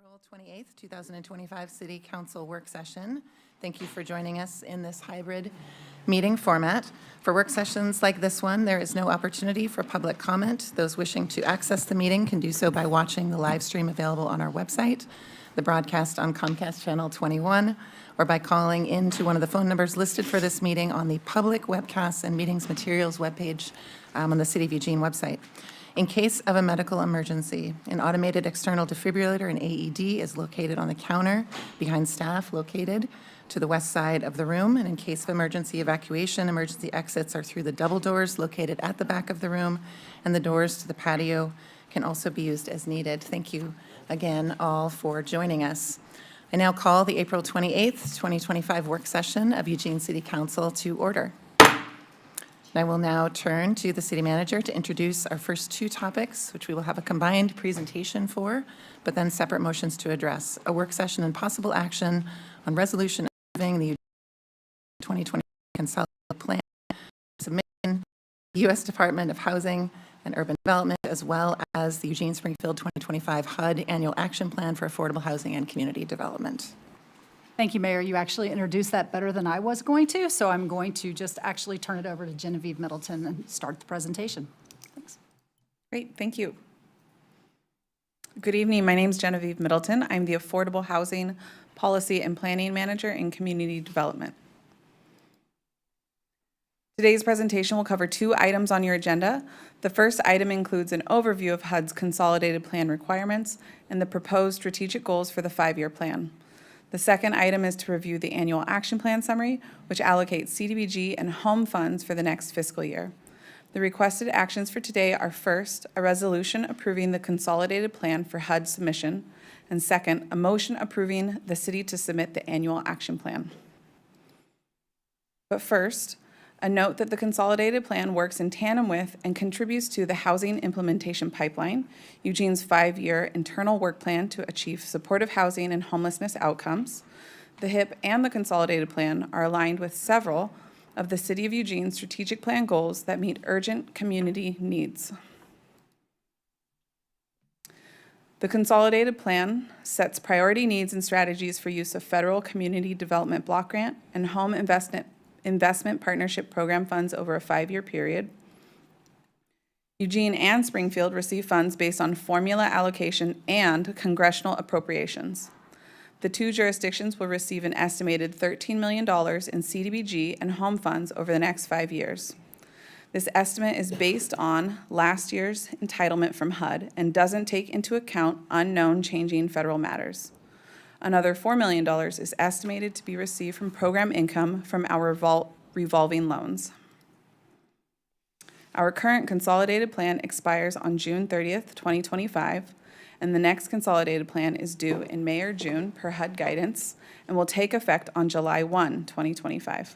April 28th, 2025 City Council Work Session. Thank you for joining us in this hybrid meeting format. For work sessions like this one, there is no opportunity for public comment. Those wishing to access the meeting can do so by watching the live stream available on our website, the broadcast on Comcast Channel 21, or by calling in to one of the phone numbers listed for this meeting on the public webcasts and meetings materials webpage on the City of Eugene website. In case of a medical emergency, an automated external defibrillator, an AED, is located on the counter behind staff located to the west side of the room. And in case of emergency evacuation, emergency exits are through the double doors located at the back of the room, and the doors to the patio can also be used as needed. Thank you again all for joining us. I now call the April 28th, 2025 work session of Eugene City Council to order. I will now turn to the city manager to introduce our first two topics, which we will have a combined presentation for, but then separate motions to address. A work session and possible action on resolution approving the 2020 Consolidated Plan submission, U.S. Department of Housing and Urban Development, as well as the Eugene Springfield 2025 HUD Annual Action Plan for Affordable Housing and Community Development. Thank you, Mayor. You actually introduced that better than I was going to, so I'm going to just actually turn it over to Genevieve Middleton and start the presentation. Thanks. Great, thank you. Good evening, my name is Genevieve Middleton. I'm the Affordable Housing Policy and Planning Manager in Community Development. Today's presentation will cover two items on your agenda. The first item includes an overview of HUD's consolidated plan requirements and the proposed strategic goals for the 5-year plan. The second item is to review the annual action plan summary, which allocates CDBG and home funds for the next fiscal year. The requested actions for today are first, a resolution approving the consolidated plan for HUD submission, and second, a motion approving the city to submit the annual action plan. But first, a note that the consolidated plan works in tandem with and contributes to the housing implementation pipeline, Eugene's 5-year internal work plan to achieve supportive housing and homelessness outcomes. The HIP and the consolidated plan are aligned with several of the City of Eugene's strategic plan goals that meet urgent community needs. The consolidated plan sets priority needs and strategies for use of federal community development block grant and home investment partnership program funds over a 5-year period. Eugene and Springfield receive funds based on formula allocation and congressional appropriations. The two jurisdictions will receive an estimated $13 million in CDBG and home funds over the next 5 years. This estimate is based on last year's entitlement from HUD and doesn't take into account unknown changing federal matters. Another $4 million is estimated to be received from program income from our revolving loans. Our current consolidated plan expires on June 30th, 2025, and the next consolidated plan is due in May or June per HUD guidance and will take effect on July 1, 2025.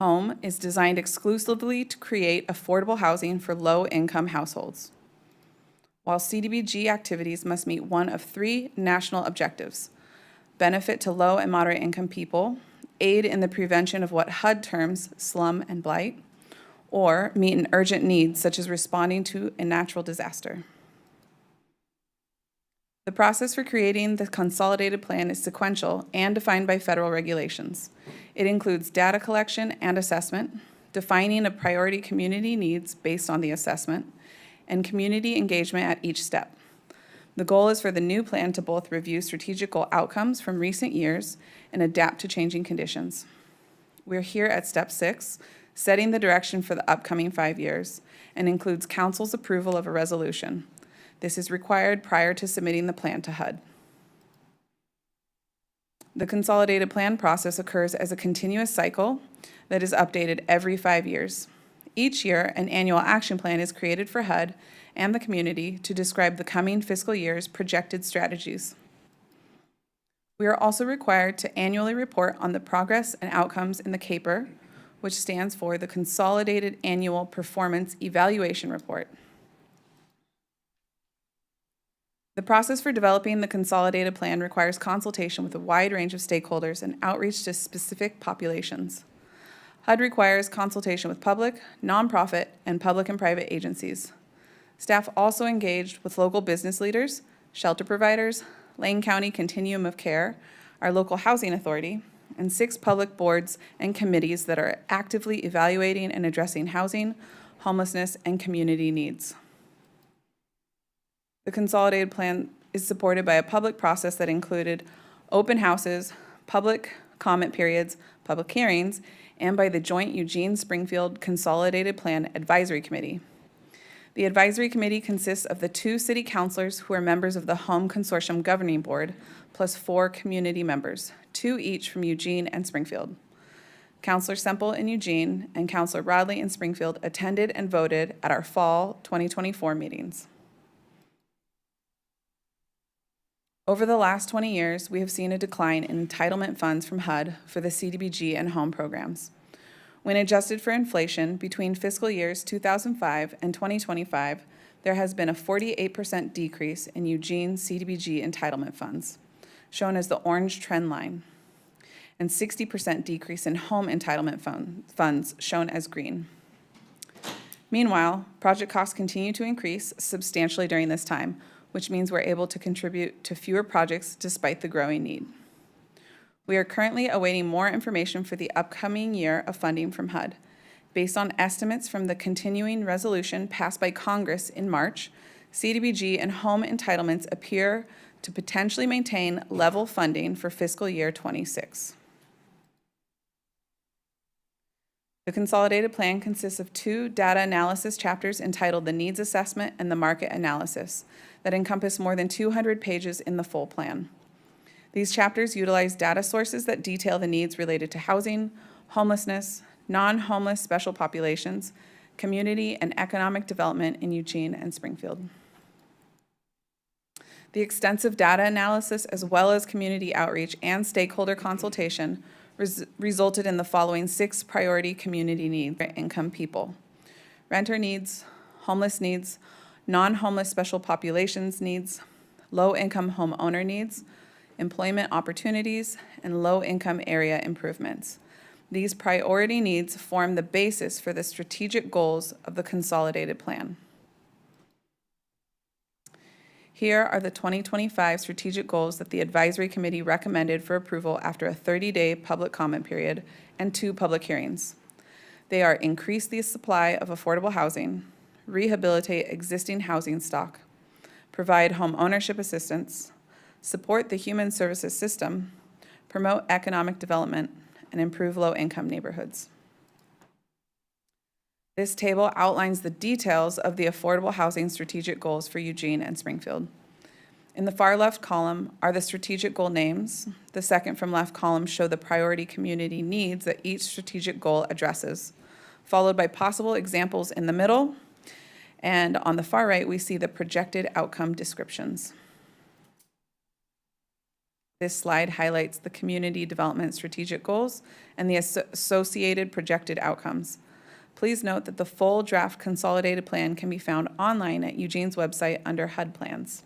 HOME is designed exclusively to create affordable housing for low-income households. While CDBG activities must meet one of 3 national objectives: benefit to low and moderate income people, aid in the prevention of what HUD terms slum and blight, or meet an urgent need such as responding to a natural disaster. The process for creating the consolidated plan is sequential and defined by federal regulations. It includes data collection and assessment, defining a priority community needs based on the assessment, and community engagement at each step. The goal is for the new plan to both review strategic goal outcomes from recent years and adapt to changing conditions. We're here at step 6, setting the direction for the upcoming 5 years, and includes council's approval of a resolution. This is required prior to submitting the plan to HUD. The consolidated plan process occurs as a continuous cycle that is updated every 5 years. Each year, an annual action plan is created for HUD and the community to describe the coming fiscal year's projected strategies. We are also required to annually report on the progress and outcomes in the CAPER, which stands for the Consolidated Annual Performance Evaluation Report. The process for developing the consolidated plan requires consultation with a wide range of stakeholders and outreach to specific populations. HUD requires consultation with public, nonprofit, and public and private agencies. Staff also engaged with local business leaders, shelter providers, Lane County Continuum of Care, our local housing authority, and 6 public boards and committees that are actively evaluating and addressing housing, homelessness, and community needs. The Consolidated Plan is supported by a public process that included open houses, public comment periods, public hearings, and by the joint Eugene-Springfield Consolidated Plan Advisory Committee. The advisory committee consists of the 2 city councilors who are members of the Home Consortium Governing Board, plus 4 community members, 2 each from Eugene and Springfield. Councilor Semple in Eugene and Councilor Rodley in Springfield attended and voted at our fall 2024 meetings. Over the last 20 years, we have seen a decline in entitlement funds from HUD for the CDBG and home programs. When adjusted for inflation between fiscal years 2005 and 2025, there has been a 48% decrease in Eugene CDBG entitlement funds, shown as the orange trend line, and 60% decrease in home entitlement funds, shown as green. Meanwhile, project costs continue to increase substantially during this time, which means we're able to contribute to fewer projects despite the growing need. We are currently awaiting more information for the upcoming year of funding from HUD. Based on estimates from the continuing resolution passed by Congress in March, CDBG and home entitlements appear to potentially maintain level funding for fiscal year 26. The Consolidated Plan consists of 2 data analysis chapters entitled the Needs Assessment and the Market Analysis that encompass more than 200 pages in the full plan. These chapters utilize data sources that detail the needs related to housing, homelessness, non-homeless special populations, community and economic development in Eugene and Springfield. The extensive data analysis, as well as community outreach and stakeholder consultation, resulted in the following 6 priority community needs for income people: renter needs, homeless needs, non-homeless special populations needs, low-income homeowner needs, employment opportunities, and low-income area improvements. These priority needs form the basis for the strategic goals of the Consolidated Plan. Here are the 2025 strategic goals that the Advisory Committee recommended for approval after a 30-day public comment period and 2 public hearings. They are: increase the supply of affordable housing, rehabilitate existing housing stock, provide home ownership assistance, support the human services system, promote economic development, and improve low-income neighborhoods. This table outlines the details of the affordable housing strategic goals for Eugene and Springfield. In the far left column are the strategic goal names. The second from left column show the priority community needs that each strategic goal addresses, followed by possible examples in the middle. And on the far right, we see the projected outcome descriptions. This slide highlights the community development strategic goals and the associated projected outcomes. Please note that the full draft Consolidated Plan can be found online at Eugene's website under HUD Plans.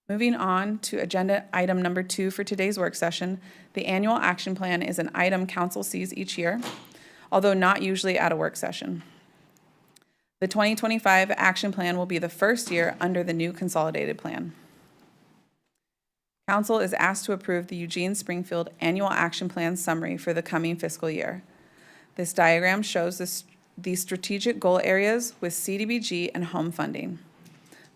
Moving on to agenda item number 2 for today's work session, the annual action plan is an item council sees each year, although not usually at a work session. The 2025 action plan will be the first year under the new Consolidated Plan. Council is asked to approve the Eugene Springfield Annual Action Plan summary for the coming fiscal year. This diagram shows the strategic goal areas with CDBG and home funding.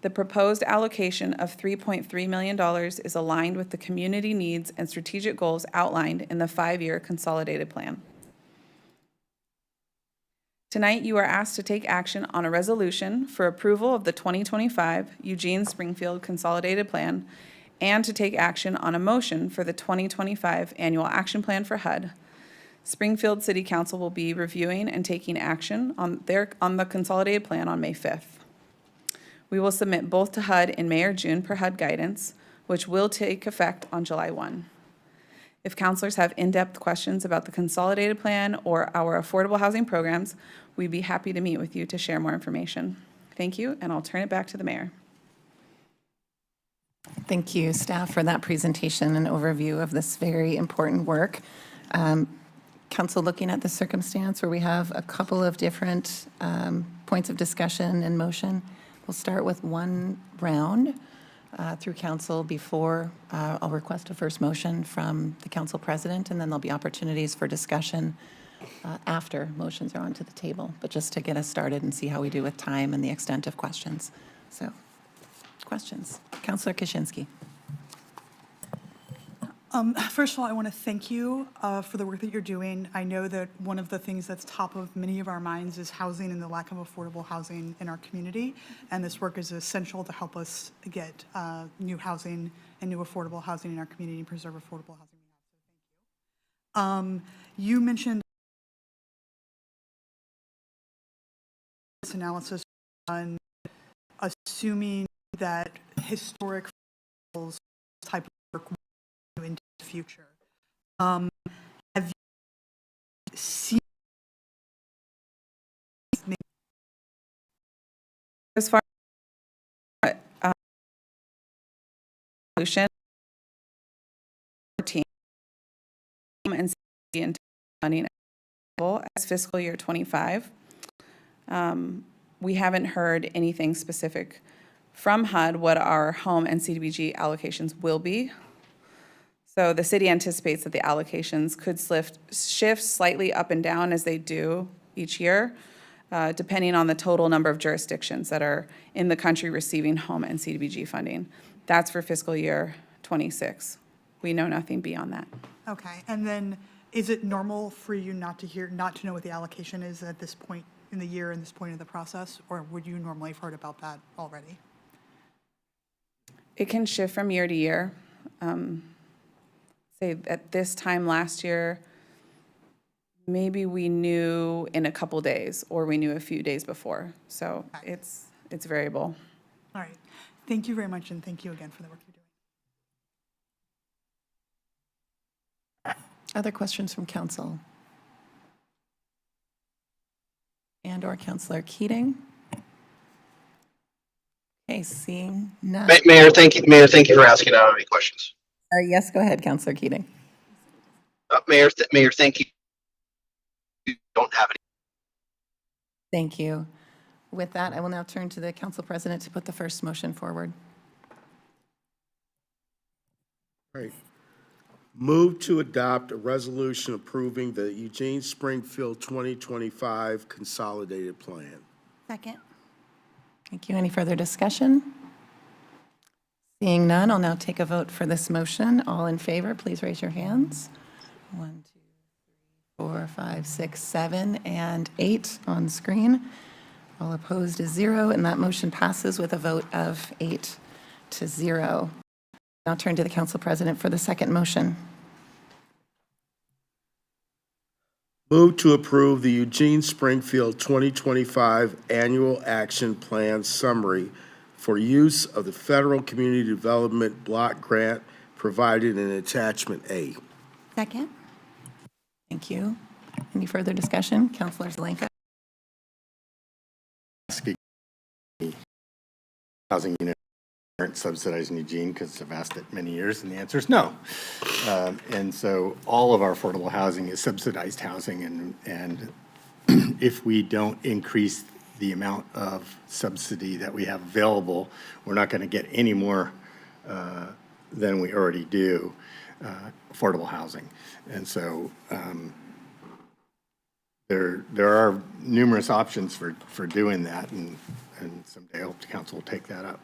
The proposed allocation of $3.3 million is aligned with the community needs and strategic goals outlined in the 5-year Consolidated Plan. Tonight, you are asked to take action on a resolution for approval of the 2025 Eugene Springfield Consolidated Plan and to take action on a motion for the 2025 Annual Action Plan for HUD. Springfield City Council will be reviewing and taking action on the Consolidated Plan on May 5th. We will submit both to HUD in May or June per HUD guidance, which will take effect on July 1. If councilors have in-depth questions about the Consolidated Plan or our affordable housing programs, we'd be happy to meet with you to share more information. Thank you, and I'll turn it back to the mayor. Thank you, staff, for that presentation and overview of this very important work. Council, looking at the circumstance where we have a couple of different points of discussion and motion, We'll start with one round through council before I'll request a first motion from the council president, and then there'll be opportunities for discussion after motions are onto the table, but just to get us started and see how we do with time and the extent of questions. So, questions? Councillor Kaczynski. First of all, I want to thank you for the work that you're doing. I know that one of the things that's top of many of our minds is housing and the lack of affordable housing in our community, and this work is essential to help us get new housing and new affordable housing in our community and preserve affordable housing. So thank you. You mentioned this analysis on assuming that historic type of work into the future. Have you seen As far as solution, 14 and funding as fiscal year 25. We haven't heard anything specific from HUD what our home and CDBG allocations will be. So the city anticipates that the allocations could shift slightly up and down as they do each year, depending on the total number of jurisdictions that are in the country receiving home and CDBG funding. That's for fiscal year 26. We know nothing beyond that. Okay, and then is it normal for you not to know what the allocation is at this point in the year and this point in the process, or would you normally have heard about that already? It can shift from year to year. Say at this time last year, maybe we knew in a couple days, or we knew a few days before. So Okay. it's variable. All right, thank you very much, and thank you again for the work you're doing. Other questions from council? And/or Councillor Keating? Okay, seeing none. Mayor, thank you. Mayor, thank you for asking. I don't have any questions. Yes, go ahead, Councillor Keating. Mayor, thank you. You don't have any. Thank you. With that, I will now turn to the council president to put the first motion forward. Right. Move to adopt a resolution approving the Eugene Springfield 2025 Consolidated Plan. Second. Thank you. Any further discussion? Seeing none, I'll now take a vote for this motion. All in favor, please raise your hands. 1, 2, 3, 4, 5, 6, 7, and 8 on screen. All opposed is 0, and that motion passes with a vote of 8-0. Now turn to the council president for the second motion. Move to approve the Eugene Springfield 2025 Annual Action Plan Summary for use of the Federal Community Development Block Grant provided in Attachment A. Second. Thank you. Any further discussion? Councilor Zelenka? Housing unit aren't subsidized in Eugene, because I've asked it many years, and the answer is no. And so all of our affordable housing is subsidized housing, and if we don't increase the amount of subsidy that we have available, we're not going to get any more than we already do affordable housing. And so there are numerous options for doing that, and someday I hope the council will take that up,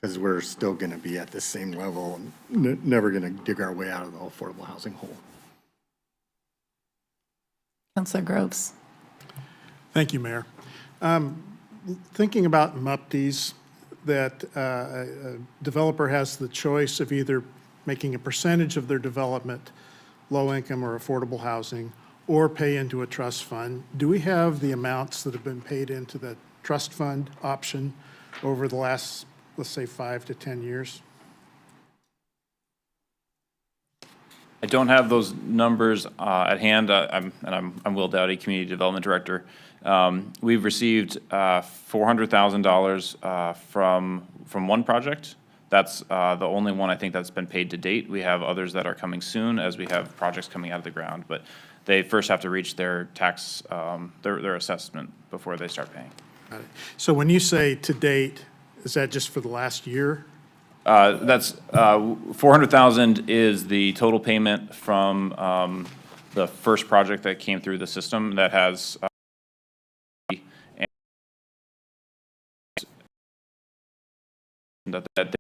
because we're still going to be at the same level and never going to dig our way out of the affordable housing hole. Councilor Groves? Thank you, Mayor. Thinking about MUPDs, that a developer has the choice of either making a percentage of their development low-income or affordable housing, or pay into a trust fund. Do we have the amounts that have been paid into the trust fund option over the last, let's say, 5 to 10 years? I don't have those numbers at hand. I'm Will Dowdy, Community Development Director. We've received $400,000 from one project. That's the only one I think that's been paid to date. We have others that are coming soon as we have projects coming out of the ground, but they first have to reach their tax, their assessment before they start paying. So when you say to date, is that just for the last year? That's, 400,000 is the total payment from, the first project that came through the system that has, that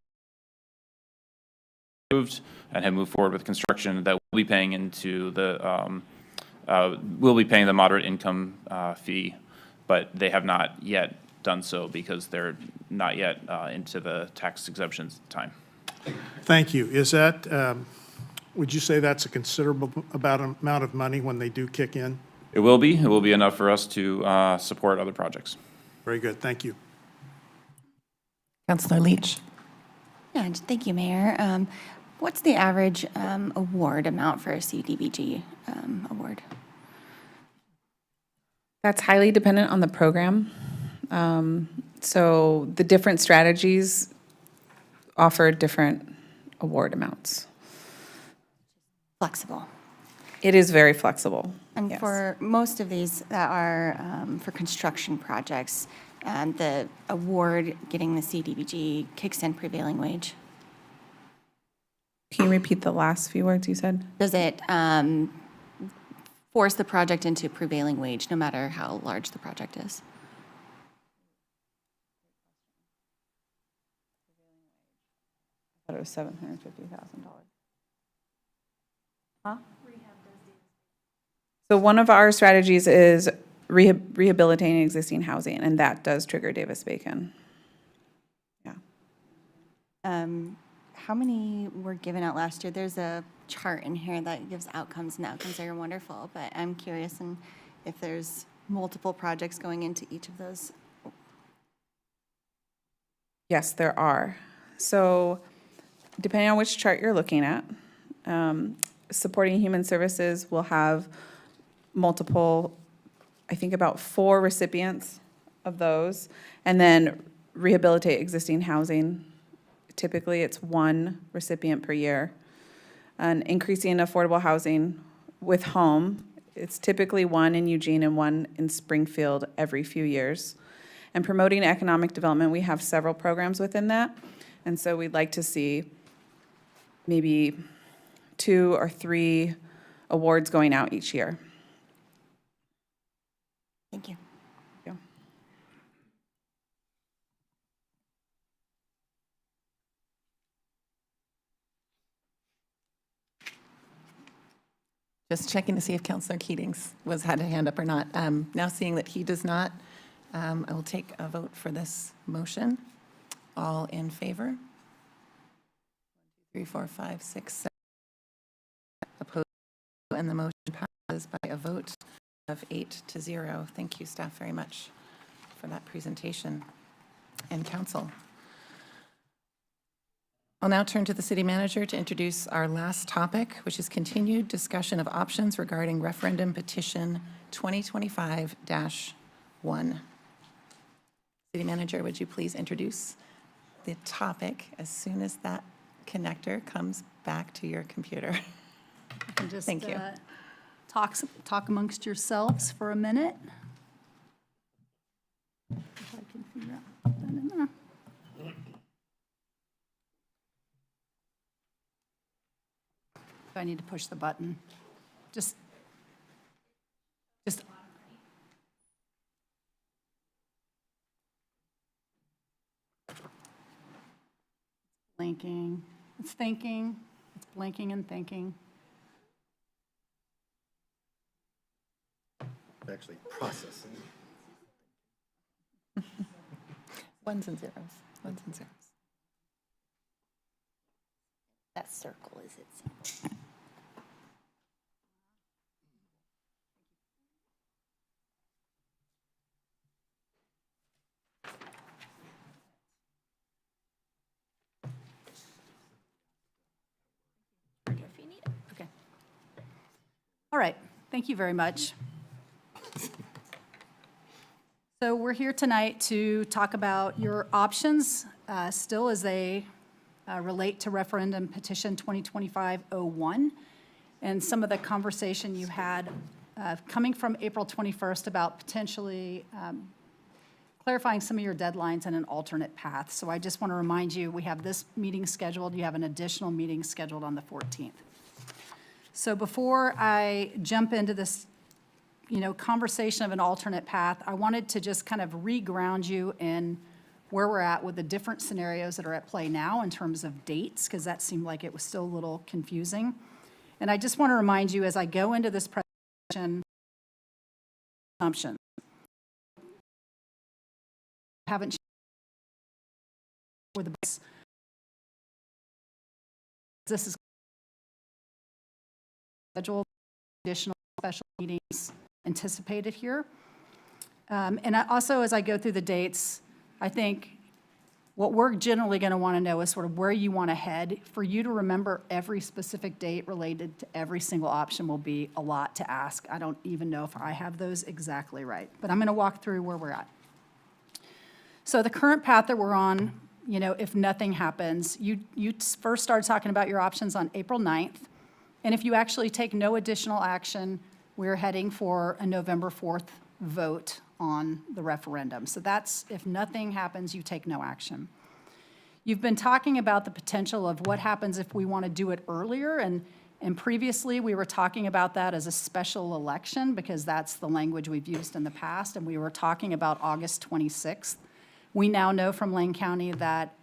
approved and have moved forward with construction that will be paying into the, will be paying the moderate income, fee, but they have not yet done so because they're not yet, into the tax exemptions time. Thank you. Is that, would you say that's a considerable amount of money when they do kick in? It will be enough for us to, support other projects. Very good, thank you. Councilor Leach. Yeah, thank you, Mayor. What's the average award amount for a CDBG award? That's highly dependent on the program. So the different strategies offer different award amounts. Flexible. It is very flexible. And yes. for most of these that are for construction projects, the award getting the CDBG kicks in prevailing wage. Can you repeat the last few words you said? Does it force the project into prevailing wage, no matter how large the project is? I thought it was $750,000. Huh? So one of our strategies is rehabilitating existing housing, and that does trigger Davis-Bacon. Yeah. How many were given out last year? There's a chart in here that gives outcomes, and the outcomes are wonderful, but I'm curious if there's multiple projects going into each of those. Yes, there are. So depending on which chart you're looking at, supporting human services will have multiple, I think about 4 recipients of those, and then rehabilitate existing housing. Typically, it's 1 recipient per year. And increasing affordable housing with home, it's typically 1 in Eugene and 1 in Springfield every few years. And promoting economic development, we have several programs within that. And so we'd like to see maybe 2 or 3 awards going out each year. Thank you. Yeah. Just checking to see if Councilor Keatings had a hand up or not. Now seeing that he does not, I will take a vote for this motion. All in favor? 3, 4, 5, 6, 7. Opposed, and the motion passes by a vote of 8-0. Thank you, staff, very much for that presentation, and council. I'll now turn to the city manager to introduce our last topic, which is continued discussion of options regarding referendum petition 2025-1. City manager, would you please introduce the topic as soon as that connector comes back to your computer? You can just Thank you. talk amongst yourselves for a minute. If I can figure out that in there. Do I need to push the button? Just blinking. It's thinking. It's blinking and thinking. It's actually processing. Ones and zeros, ones and zeros. That circle is it. Okay. All right. Thank you very much. So we're here tonight to talk about your options, still as they relate to referendum petition 2025-01, and some of the conversation you had coming from April 21st about potentially clarifying some of your deadlines and an alternate path. So I just want to remind you, we have this meeting scheduled. You have an additional meeting scheduled on the 14th. So before I jump into this, conversation of an alternate path, I wanted to just kind of re-ground you in where we're at with the different scenarios that are at play now in terms of dates, because that seemed like it was still a little confusing. And I just want to remind you, as I go into this presentation, assumptions haven't with the this is scheduled additional special meetings anticipated here. And also, as I go through the dates, I think what we're generally going to want to know is sort of where you want to head. For you to remember every specific date related to every single option will be a lot to ask. I don't even know if I have those exactly right, but I'm going to walk through where we're at. So the current path that we're on, if nothing happens, you first started talking about your options on April 9th. And if you actually take no additional action, we're heading for a November 4th vote on the referendum. So that's, if nothing happens, you take no action. You've been talking about the potential of what happens if we want to do it earlier, and previously we were talking about that as a special election because that's the language we've used in the past, and we were talking about August 26th. We now know from Lane County that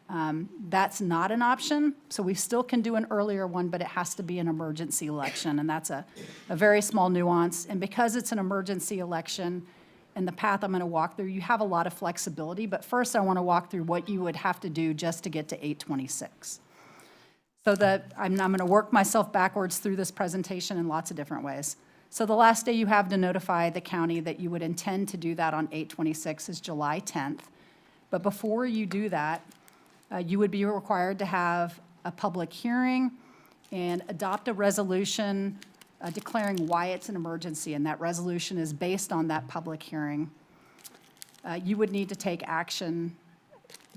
that's not an option, so we still can do an earlier one, but it has to be an emergency election, and that's a very small nuance. And because it's an emergency election, and the path I'm going to walk through, you have a lot of flexibility, but first I want to walk through what you would have to do just to get to 826. So that I'm going to work myself backwards through this presentation in lots of different ways. So the last day you have to notify the county that you would intend to do that on 826 is July 10th. But before you do that, you would be required to have a public hearing and adopt a resolution declaring why it's an emergency, and that resolution is based on that public hearing. You would need to take action.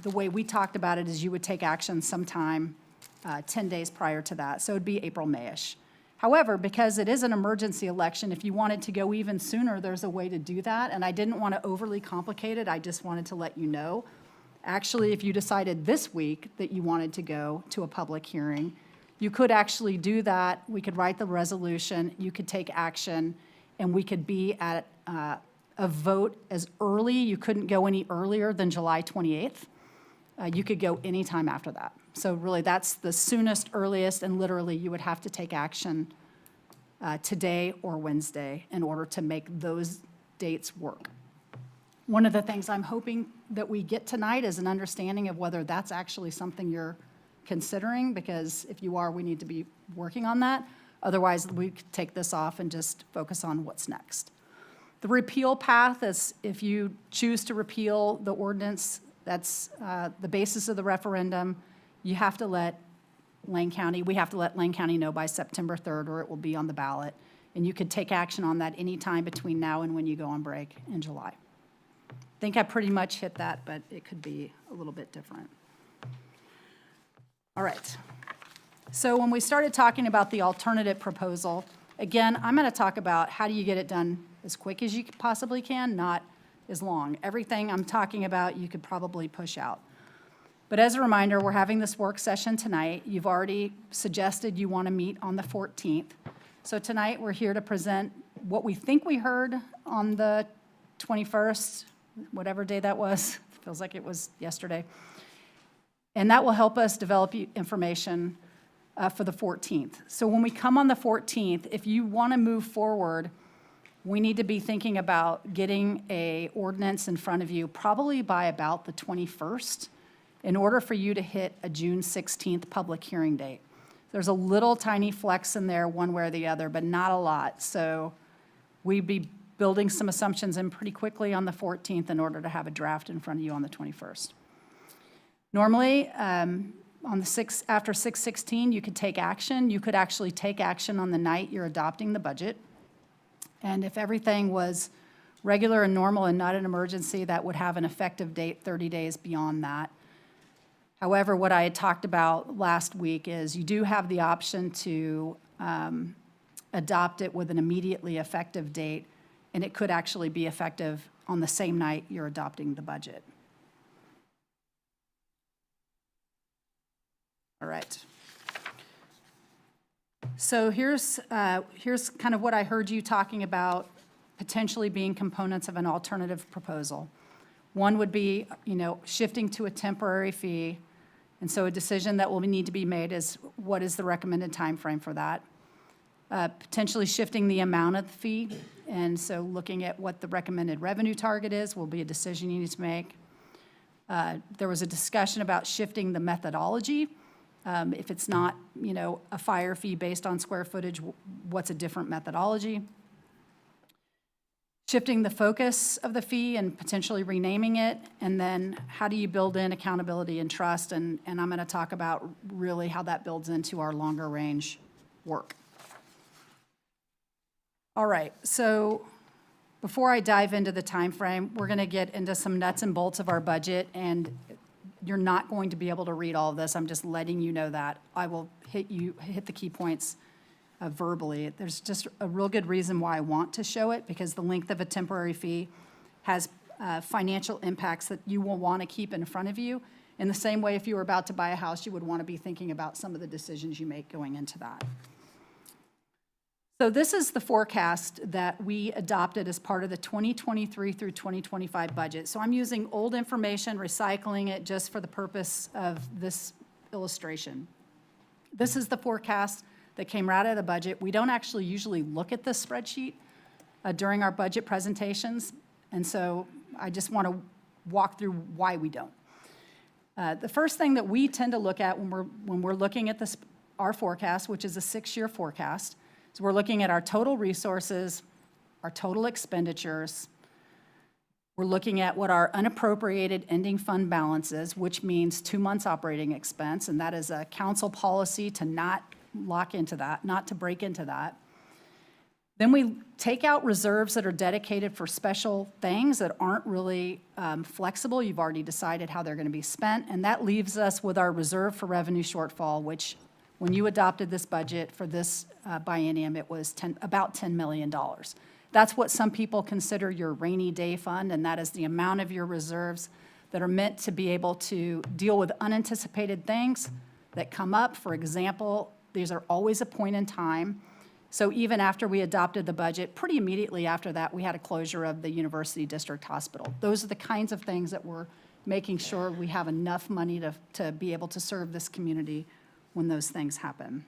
The way we talked about it is you would take action sometime 10 days prior to that, so it would be April, May-ish. However, because it is an emergency election, if you wanted to go even sooner, there's a way to do that, and I didn't want to overly complicate it. I just wanted to let you know. Actually, if you decided this week that you wanted to go to a public hearing, you could actually do that. We could write the resolution, you could take action, and we could be at a vote as early. You couldn't go any earlier than July 28th. You could go anytime after that. So really, that's the soonest, earliest, and literally you would have to take action today or Wednesday in order to make those dates work. One of the things I'm hoping that we get tonight is an understanding of whether that's actually something you're considering, because if you are, we need to be working on that. Otherwise, we could take this off and just focus on what's next. The repeal path is if you choose to repeal the ordinance, that's the basis of the referendum, you have to let Lane County, we have to let Lane County know by September 3rd or it will be on the ballot. And you could take action on that anytime between now and when you go on break in July. I think I pretty much hit that, but it could be a little bit different. All right. So when we started talking about the alternative proposal, again, I'm going to talk about how do you get it done as quick as you possibly can, not as long. Everything I'm talking about, you could probably push out. But as a reminder, we're having this work session tonight. You've already suggested you want to meet on the 14th. So tonight, we're here to present what we think we heard on the 21st, whatever day that was. Feels like it was yesterday. And that will help us develop information for the 14th. So when we come on the 14th, if you want to move forward, we need to be thinking about getting a ordinance in front of you probably by about the 21st in order for you to hit a June 16th public hearing date. There's a little tiny flex in there one way or the other, but not a lot. So we'd be building some assumptions in pretty quickly on the 14th in order to have a draft in front of you on the 21st. Normally, on the after 6/16, you could take action. You could actually take action on the night you're adopting the budget. And if everything was regular and normal and not an emergency, that would have an effective date 30 days beyond that. However, what I had talked about last week is you do have the option to adopt it with an immediately effective date and it could actually be effective on the same night you're adopting the budget. All right. So here's kind of what I heard you talking about potentially being components of an alternative proposal. One would be, shifting to a temporary fee. And so a decision that will need to be made is what is the recommended time frame for that? Potentially shifting the amount of the fee. And so looking at what the recommended revenue target is will be a decision you need to make. There was a discussion about shifting the methodology. If it's not, a fire fee based on square footage, what's a different methodology? Shifting the focus of the fee and potentially renaming it, and then how do you build in accountability and trust? And I'm going to talk about really how that builds into our longer range work. All right, so before I dive into the time frame, we're going to get into some nuts and bolts of our budget, and you're not going to be able to read all of this. I'm just letting you know that. I will hit the key points verbally. There's just a real good reason why I want to show it, because the length of a temporary fee has financial impacts that you will want to keep in front of you. In the same way, if you were about to buy a house, you would want to be thinking about some of the decisions you make going into that. So this is the forecast that we adopted as part of the 2023 through 2025 budget. So I'm using old information, recycling it just for the purpose of this illustration. This is the forecast that came right out of the budget. We don't actually usually look at this spreadsheet during our budget presentations, and so I just want to walk through why we don't. The first thing that we tend to look at when we're looking at our forecast, which is a 6-year forecast, so we're looking at our total resources, our total expenditures. We're looking at what our unappropriated ending fund balance is, which means 2 months operating expense, and that is a council policy to not lock into that, not to break into that. Then we take out reserves that are dedicated for special things that aren't really flexible. You've already decided how they're going to be spent, and that leaves us with our reserve for revenue shortfall, which when you adopted this budget for this biennium, it was about $10 million. That's what some people consider your rainy day fund, and that is the amount of your reserves that are meant to be able to deal with unanticipated things that come up. For example, these are always a point in time. So even after we adopted the budget, pretty immediately after that, we had a closure of the University District Hospital. Those are the kinds of things that we're making sure we have enough money to be able to serve this community when those things happen.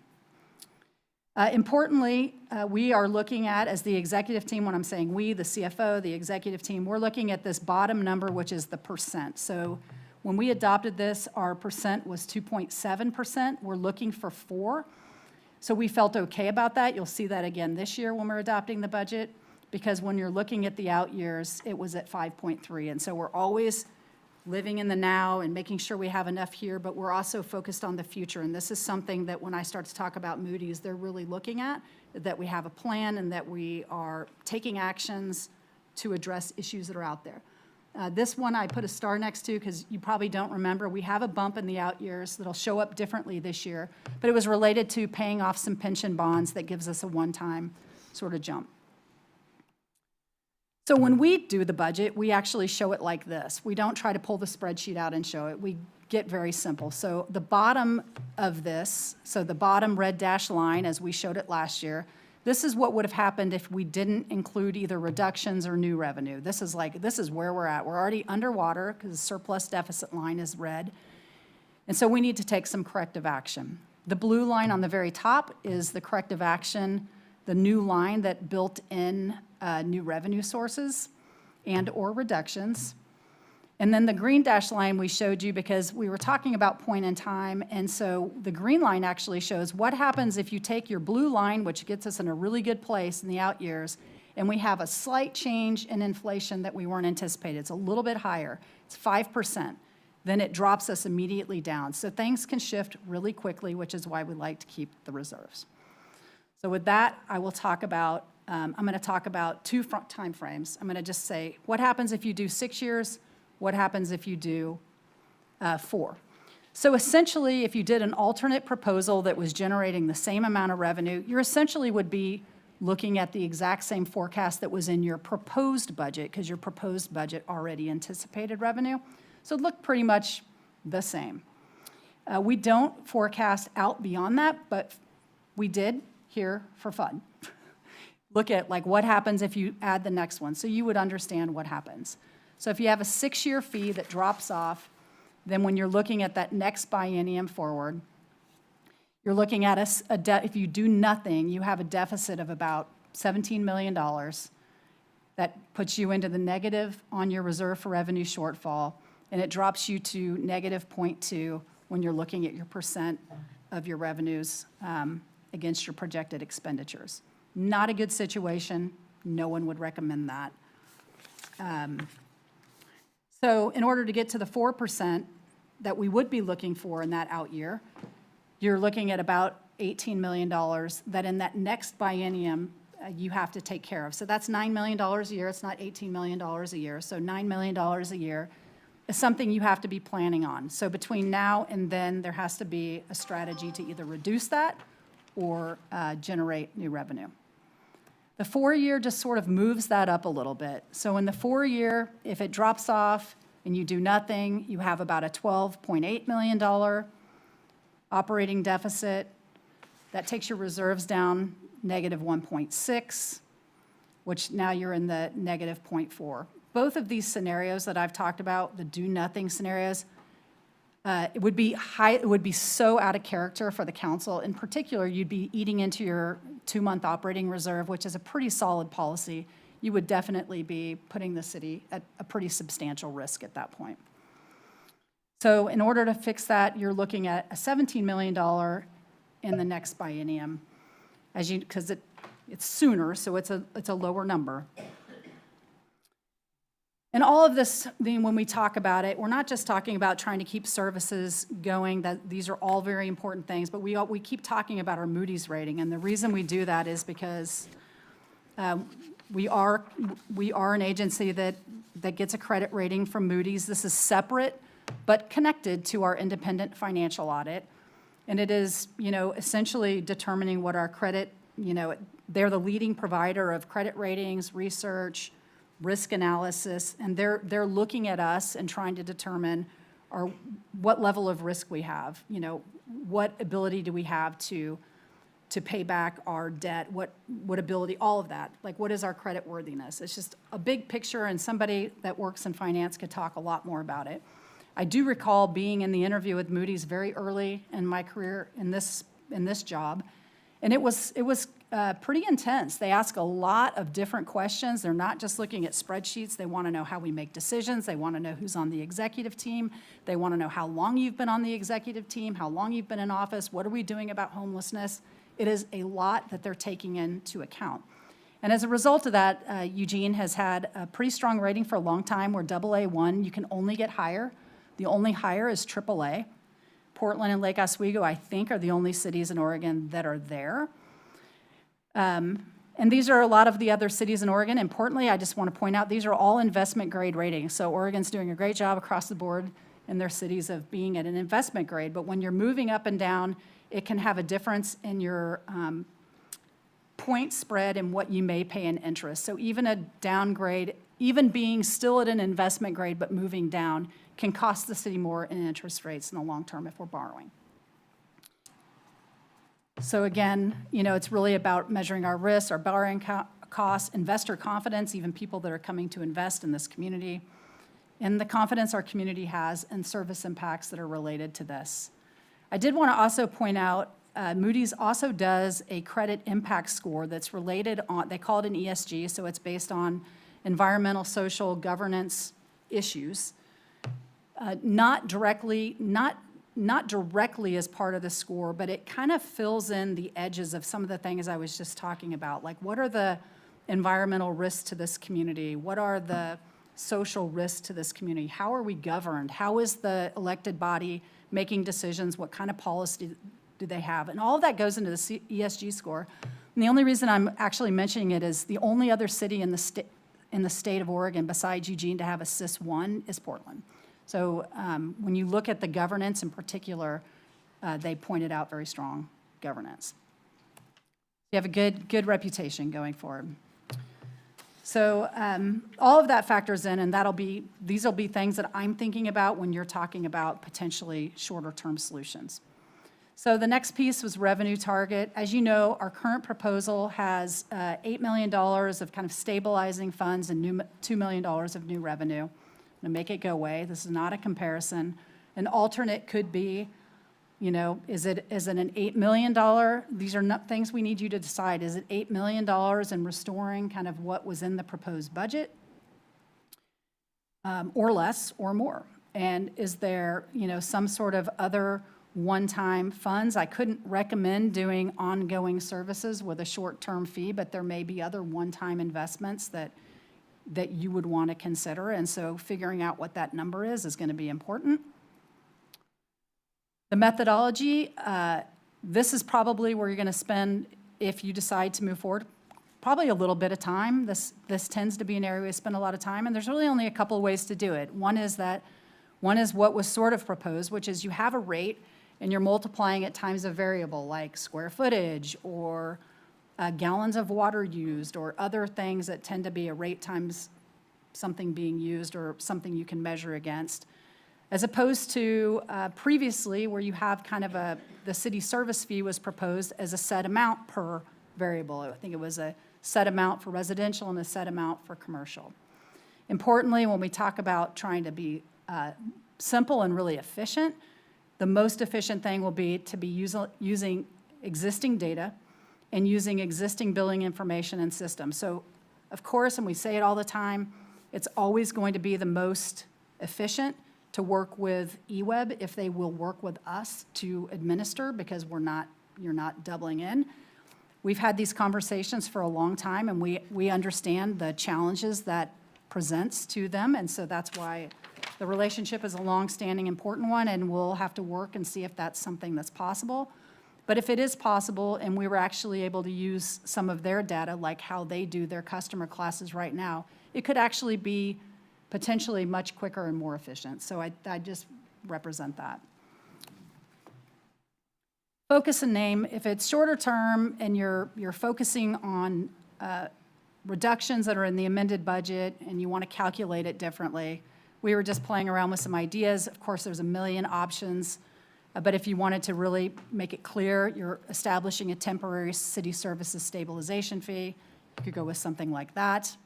Importantly, we are looking at, as the executive team, when I'm saying we, the CFO, the executive team, we're looking at this bottom number, which is the percent. So when we adopted this, our percent was 2.7%. We're looking for 4%. So we felt okay about that. You'll see that again this year when we're adopting the budget, because when you're looking at the out years, it was at 5.3%. And so we're always living in the now and making sure we have enough here, but we're also focused on the future. And this is something that when I start to talk about Moody's, they're really looking at, that we have a plan and that we are taking actions to address issues that are out there. This one I put a star next to because you probably don't remember. We have a bump in the out years that'll show up differently this year, but it was related to paying off some pension bonds that gives us a one-time sort of jump. So when we do the budget, we actually show it like this. We don't try to pull the spreadsheet out and show it. We get very simple. So the bottom of this, so the bottom red dashed line as we showed it last year, this is what would have happened if we didn't include either reductions or new revenue. This is where we're at. We're already underwater because the surplus deficit line is red. And so we need to take some corrective action. The blue line on the very top is the corrective action, the new line that built in new revenue sources and or reductions. And then the green dashed line we showed you because we were talking about point in time, and so the green line actually shows what happens if you take your blue line, which gets us in a really good place in the out years, and we have a slight change in inflation that we weren't anticipating. It's a little bit higher. It's 5%. Then it drops us immediately down. So things can shift really quickly, which is why we like to keep the reserves. So with that, I will talk about, I'm going to talk about 2 time frames. I'm going to just say, what happens if you do 6 years? What happens if you do 4? So essentially, if you did an alternate proposal that was generating the same amount of revenue, you essentially would be looking at the exact same forecast that was in your proposed budget, because your proposed budget already anticipated revenue. So it looked pretty much the same. We don't forecast out beyond that, but we did here for fun. Look at like what happens if you add the next one, so you would understand what happens. So if you have a 6-year fee that drops off, then when you're looking at that next biennium forward, you're looking at if you do nothing, you have a deficit of about $17 million. That puts you into the negative on your reserve for revenue shortfall, and it drops you to negative 0.2 when you're looking at your percent of your revenues against your projected expenditures. Not a good situation. No one would recommend that. So in order to get to the 4% that we would be looking for in that out year, you're looking at about $18 million that in that next biennium you have to take care of. So that's $9 million a year. It's not $18 million a year. So $9 million a year is something you have to be planning on. So between now and then, there has to be a strategy to either reduce that or generate new revenue. The 4-year just sort of moves that up a little bit. So in the 4-year, if it drops off and you do nothing, you have about a $12.8 million operating deficit. That takes your reserves down negative 1.6, which now you're in the negative 0.4. Both of these scenarios that I've talked about, the do-nothing scenarios, it would be so out of character for the council. In particular, you'd be eating into your 2-month operating reserve, which is a pretty solid policy. You would definitely be putting the city at a pretty substantial risk at that point. So in order to fix that, you're looking at a $17 million in the next biennium, because it's sooner, so it's a lower number. And all of this, when we talk about it, we're not just talking about trying to keep services going, that these are all very important things, but we keep talking about our Moody's rating. And the reason we do that is because we are an agency that gets a credit rating from Moody's. This is separate but connected to our independent financial audit. And it is, essentially determining what our credit, they're the leading provider of credit ratings, research, risk analysis, and they're looking at us and trying to determine what level of risk we have, what ability do we have to pay back our debt, what ability, all of that, like what is our credit worthiness. It's just a big picture, and somebody that works in finance could talk a lot more about it. I do recall being in the interview with Moody's very early in my career in this job, and it was pretty intense. They ask a lot of different questions. They're not just looking at spreadsheets. They want to know how we make decisions. They want to know who's on the executive team. They want to know how long you've been on the executive team, how long you've been in office, what are we doing about homelessness. It is a lot that they're taking into account. And as a result of that, Eugene has had a pretty strong rating for a long time. We're AA1. You can only get higher. The only higher is AAA. Portland and Lake Oswego, I think, are the only cities in Oregon that are there. And these are a lot of the other cities in Oregon. Importantly, I just want to point out, these are all investment grade ratings. So Oregon's doing a great job across the board in their cities of being at an investment grade. But when you're moving up and down, it can have a difference in your point spread and what you may pay in interest. So even a downgrade, even being still at an investment grade but moving down, can cost the city more in interest rates in the long term if we're borrowing. So again, it's really about measuring our risks, our borrowing costs, investor confidence, even people that are coming to invest in this community, and the confidence our community has and service impacts that are related to this. I did want to also point out, Moody's also does a credit impact score that's related on, they call it an ESG, so it's based on environmental, social, governance issues. Not directly as part of the score, but it kind of fills in the edges of some of the things I was just talking about. Like, what are the environmental risks to this community? What are the social risks to this community? How are we governed? How is the elected body making decisions? What kind of policy do they have? And all of that goes into the ESG score. And the only reason I'm actually mentioning it is the only other city in the state of Oregon besides Eugene to have a CIS1 is Portland. So when you look at the governance in particular, they pointed out very strong governance. You have a good reputation going forward. So all of that factors in, and these will be things that I'm thinking about when you're talking about potentially shorter-term solutions. So the next piece was revenue target. As you know, our current proposal has $8 million of kind of stabilizing funds and $2 million of new revenue. To make it go away, this is not a comparison. An alternate could be, is it an $8 million? These are not things we need you to decide. Is it $8 million in restoring kind of what was in the proposed budget, or less or more? And is there, some sort of other one-time funds? I couldn't recommend doing ongoing services with a short-term fee, but there may be other one-time investments that you would want to consider. And so figuring out what that number is going to be important. The methodology, this is probably where you're going to spend, if you decide to move forward, probably a little bit of time. This tends to be an area we spend a lot of time, and there's really only a couple of ways to do it. One is what was sort of proposed, which is you have a rate and you're multiplying it times a variable like square footage or gallons of water used or other things that tend to be a rate times something being used or something you can measure against. As opposed to previously where you have kind of the city service fee was proposed as a set amount per variable. I think it was a set amount for residential and a set amount for commercial. Importantly, when we talk about trying to be simple and really efficient, the most efficient thing will be to be using existing data and using existing billing information and systems. So, of course, and we say it all the time, it's always going to be the most efficient to work with eWeb if they will work with us to administer, because you're not doubling in. We've had these conversations for a long time, and we understand the challenges that presents to them, and so that's why the relationship is a long-standing, important one, and we'll have to work and see if that's something that's possible. But if it is possible, and we were actually able to use some of their data, like how they do their customer classes right now, it could actually be potentially much quicker and more efficient. So I just represent that. Focus and name. If it's shorter term and you're focusing on reductions that are in the amended budget and you want to calculate it differently, we were just playing around with some ideas. Of course, there's a million options, but if you wanted to really make it clear, you're establishing a temporary city services stabilization fee, you could go with something like that.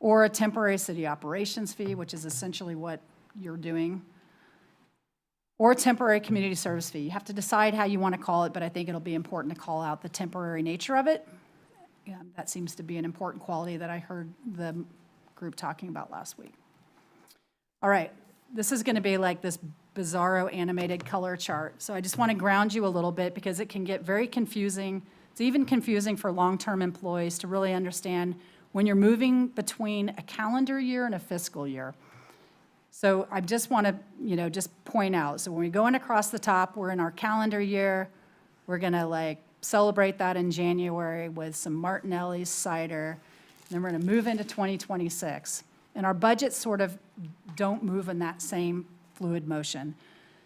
Or a temporary city operations fee, which is essentially what you're doing. Or a temporary community service fee. You have to decide how you want to call it, but I think it'll be important to call out the temporary nature of it. That seems to be an important quality that I heard the group talking about last week. All right, this is going to be like this bizarro animated color chart. So I just want to ground you a little bit because it can get very confusing. It's even confusing for long-term employees to really understand when you're moving between a calendar year and a fiscal year. So I just want to, just point out. So when we're going across the top, we're in our calendar year. We're going to celebrate that in January with some Martinelli's cider. And then we're going to move into 2026. And our budgets sort of don't move in that same fluid motion.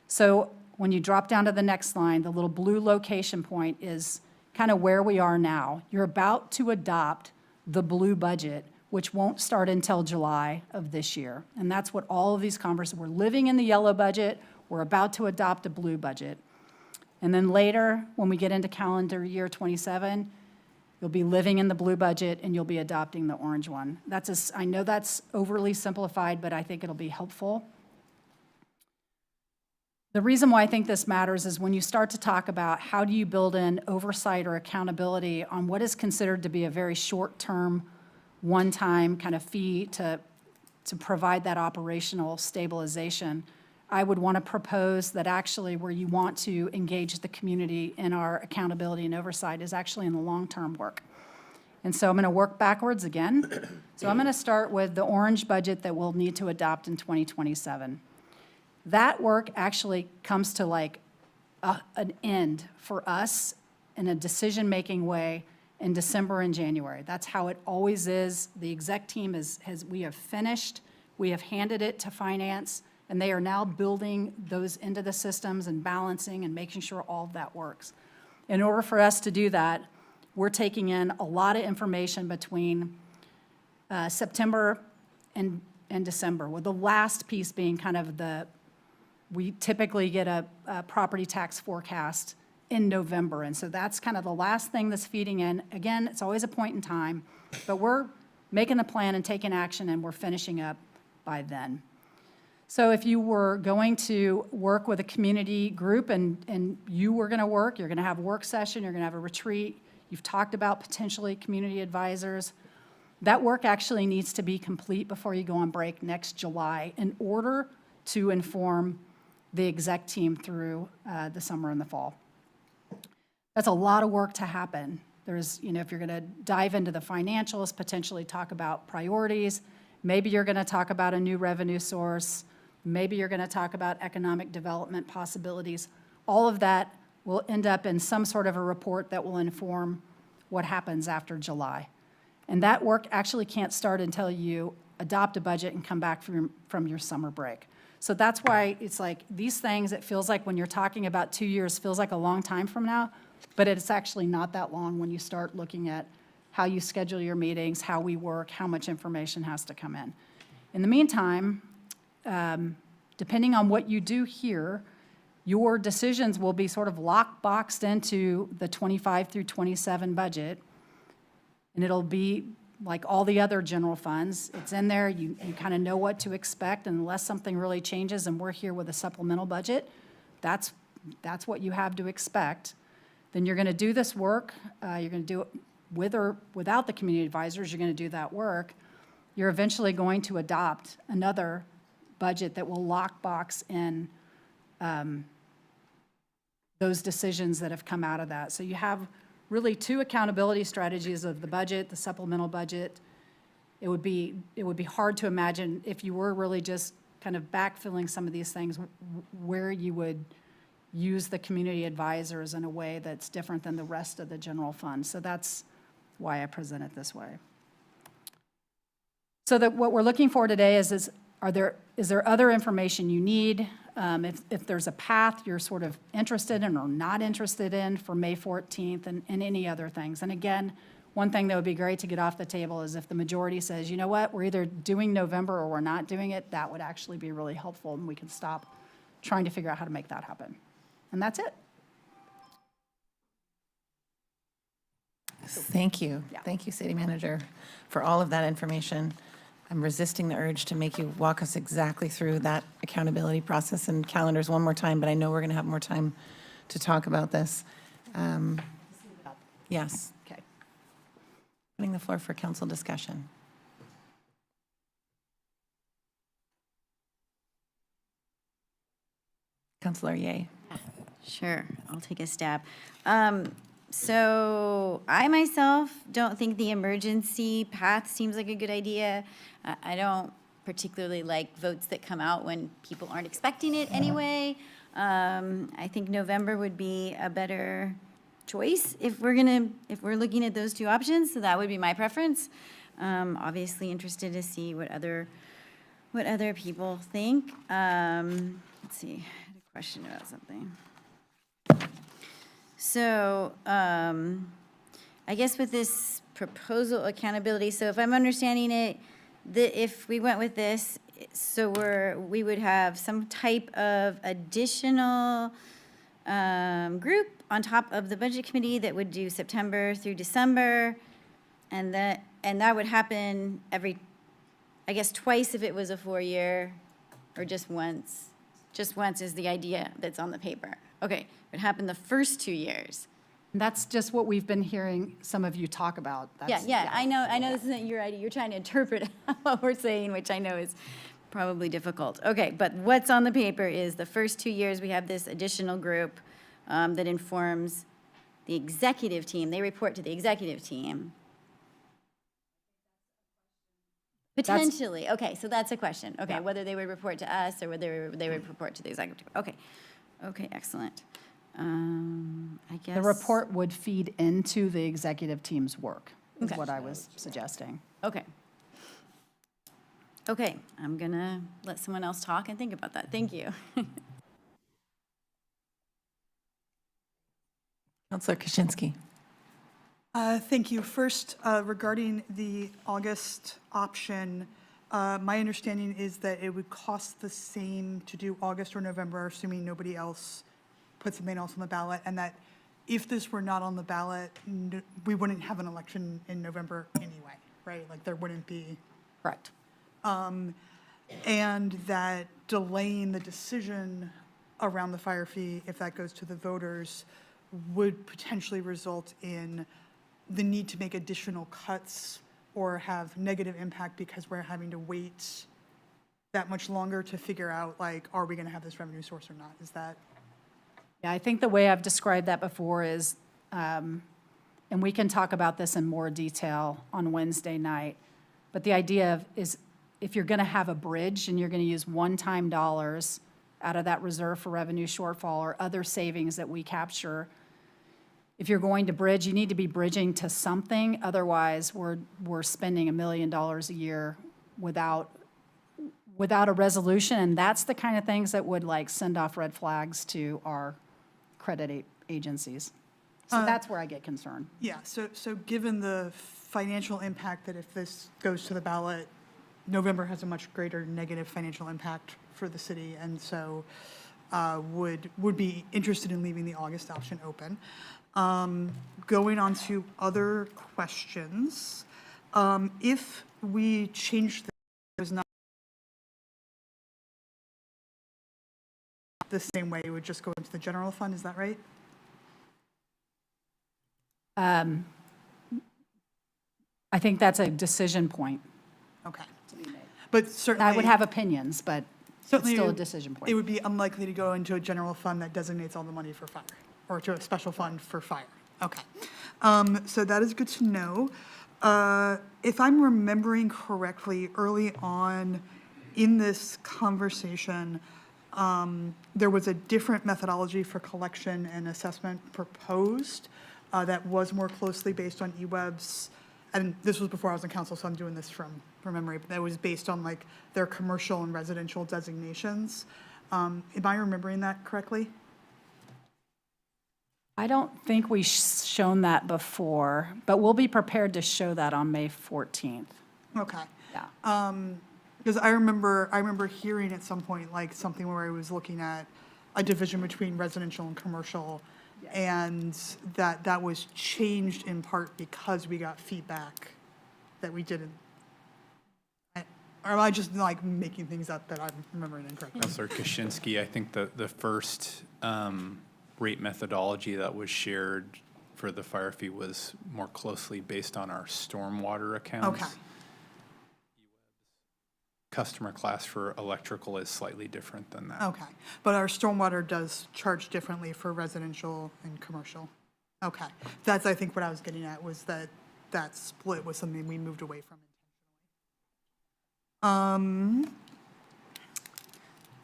So when you drop down to the next line, the little blue location point is kind of where we are now. You're about to adopt the blue budget, which won't start until July of this year. And that's what all of these conversations, we're living in the yellow budget, we're about to adopt a blue budget. And then later, when we get into calendar year 27, you'll be living in the blue budget and you'll be adopting the orange one. I know that's overly simplified, but I think it'll be helpful. The reason why I think this matters is when you start to talk about how do you build in oversight or accountability on what is considered to be a very short-term, one-time kind of fee to provide that operational stabilization, I would want to propose that actually where you want to engage the community in our accountability and oversight is actually in the long-term work. And so I'm going to work backwards again. So I'm going to start with the orange budget that we'll need to adopt in 2027. That work actually comes to an end for us in a decision-making way in December and January. That's how it always is. The exec team we have finished, we have handed it to finance, and they are now building those into the systems and balancing and making sure all of that works. In order for us to do that, we're taking in a lot of information between September and December, with the last piece being kind of we typically get a property tax forecast in November, and so that's kind of the last thing that's feeding in. Again, it's always a point in time, but we're making the plan and taking action, and we're finishing up by then. So if you were going to work with a community group and you were going to work, you're going to have a work session, you're going to have a retreat, you've talked about potentially community advisors, that work actually needs to be complete before you go on break next July in order to inform the exec team through the summer and the fall. That's a lot of work to happen. There's, if you're going to dive into the financials, potentially talk about priorities, maybe you're going to talk about a new revenue source, maybe you're going to talk about economic development possibilities. All of that will end up in some sort of a report that will inform what happens after July. And that work actually can't start until you adopt a budget and come back from your summer break. So that's why it's like these things, it feels like when you're talking about 2 years, feels like a long time from now, but it's actually not that long when you start looking at how you schedule your meetings, how we work, how much information has to come in. In the meantime, depending on what you do here, your decisions will be sort of lockboxed into the 25 through 27 budget, and it'll be like all the other general funds. It's in there, you kind of know what to expect, and unless something really changes and we're here with a supplemental budget, that's what you have to expect. Then you're going to do this work, you're going to do it with or without the community advisors, you're going to do that work. You're eventually going to adopt another budget that will lockbox in those decisions that have come out of that. So you have really two accountability strategies of the budget, the supplemental budget. It would be hard to imagine if you were really just kind of backfilling some of these things where you would use the community advisors in a way that's different than the rest of the general fund. So that's why I present it this way. So that what we're looking for today is there other information you need? If there's a path you're sort of interested in or not interested in for May 14th and any other things. And again, one thing that would be great to get off the table is if the majority says, you know what, we're either doing November or we're not doing it, that would actually be really helpful, and we can stop trying to figure out how to make that happen. And that's it. Thank you. Yeah. Thank you, City Manager, for all of that information. I'm resisting the urge to make you walk us exactly through that accountability process and calendars one more time, but I know we're going to have more time to talk about this. Yes. Okay. Putting the floor for council discussion. Councilor Ye. Sure, I'll take a stab. So I myself don't think the emergency path seems like a good idea. I don't particularly like votes that come out when people aren't expecting it anyway. I think November would be a better choice if we're looking at those two options. So that would be my preference. Obviously interested to see what other people think. Let's see, I had a question about something. So I guess with this proposal accountability, so if I'm understanding it, if we went with this, so we would have some type of additional group on top of the budget committee that would do September through December, and that would happen I guess twice if it was a 4-year, or just once. Just once is the idea that's on the paper. Okay, it would happen the first 2 years. That's just what we've been hearing some of you talk about. Yeah, I know this isn't your idea. You're trying to interpret what we're saying, which I know is probably difficult. Okay, but what's on the paper is the first 2 years we have this additional group that informs the executive team. They report to the executive team. Potentially. Okay, so that's a question. Okay, whether they would report to us or whether they would report to the executive. Okay, excellent. I guess. The report would feed into the executive team's work, is Okay. what I was suggesting. Okay, I'm gonna let someone else talk and think about that. Thank you. Councilor Kaczynski. Thank you. First, regarding the August option, my understanding is that it would cost the same to do August or November, assuming nobody else put something else on the ballot, and that if this were not on the ballot, we wouldn't have an election in November anyway, right? Like, there wouldn't be. Correct. And that delaying the decision around the fire fee, if that goes to the voters, would potentially result in the need to make additional cuts or have negative impact because we're having to wait that much longer to figure out, like, are we going to have this revenue source or not? Is that? Yeah, I think the way I've described that before is, and we can talk about this in more detail on Wednesday night, but the idea is if you're going to have a bridge and you're going to use one-time dollars out of that reserve for revenue shortfall or other savings that we capture, if you're going to bridge, you need to be bridging to something. Otherwise, we're spending $1 million a year without a resolution, and that's the kind of things that would like send off red flags to our credit agencies. So that's where I get concerned. Yeah, so given the financial impact that if this goes to the ballot, November has a much greater negative financial impact for the city, and so would be interested in leaving the August option open. Going on to other questions, if we change the not the same way, it would just go into the general fund, is that right? I think that's a decision point. Okay. But certainly. I would have opinions, but it's Certainly, still a decision it point. would be unlikely to go into a general fund that designates all the money for fire, or to a special fund for fire. Okay. So that is good to know. If I'm remembering correctly, early on in this conversation, there was a different methodology for collection and assessment proposed that was more closely based on eWebs. And this was before I was on council, so I'm doing this from memory, but that was based on like their commercial and residential designations. Am I remembering that correctly? I don't think we've shown that before, but we'll be prepared to show that on May 14th. Okay. Yeah. Because I remember hearing at some point like something where I was looking at a division between residential and commercial, and that was changed in part because we got feedback that we didn't. Or am I just like making things up that I'm remembering incorrectly? Councilor Kaczynski, I think the first rate methodology that was shared for the fire fee was more closely based on our stormwater accounts. Okay. Customer class for electrical is slightly different than that. Okay, but our stormwater does charge differently for residential and commercial. Okay, that's, I think, what I was getting at, was that that split was something we moved away from intentionally.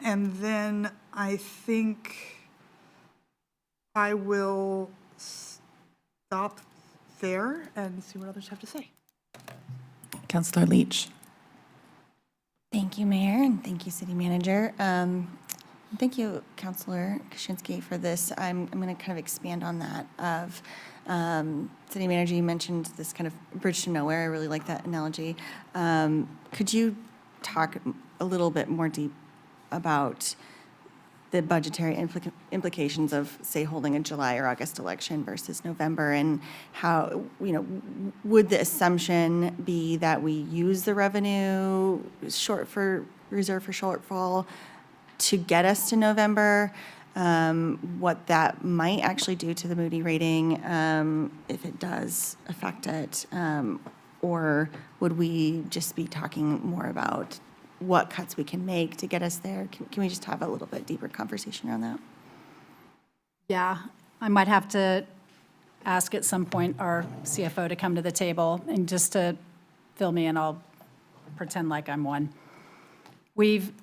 And then I think I will stop there and see what others have to say. Councilor Leach. Thank you, Mayor, and thank you, City Manager. Thank you, Councilor Kaczynski, for this. I'm going to kind of expand on that of City Manager, you mentioned this kind of bridge to nowhere. I really like that analogy. Could you talk a little bit more deep about the budgetary implications of, say, holding a July or August election versus November, and how, would the assumption be that we use the revenue reserve for shortfall to get us to November? What that might actually do to the Moody rating, if it does affect it, or would we just be talking more about what cuts we can make to get us there? Can we just have a little bit deeper conversation around that? Yeah, I might have to ask at some point our CFO to come to the table and just to fill me in. I'll pretend like I'm one. We've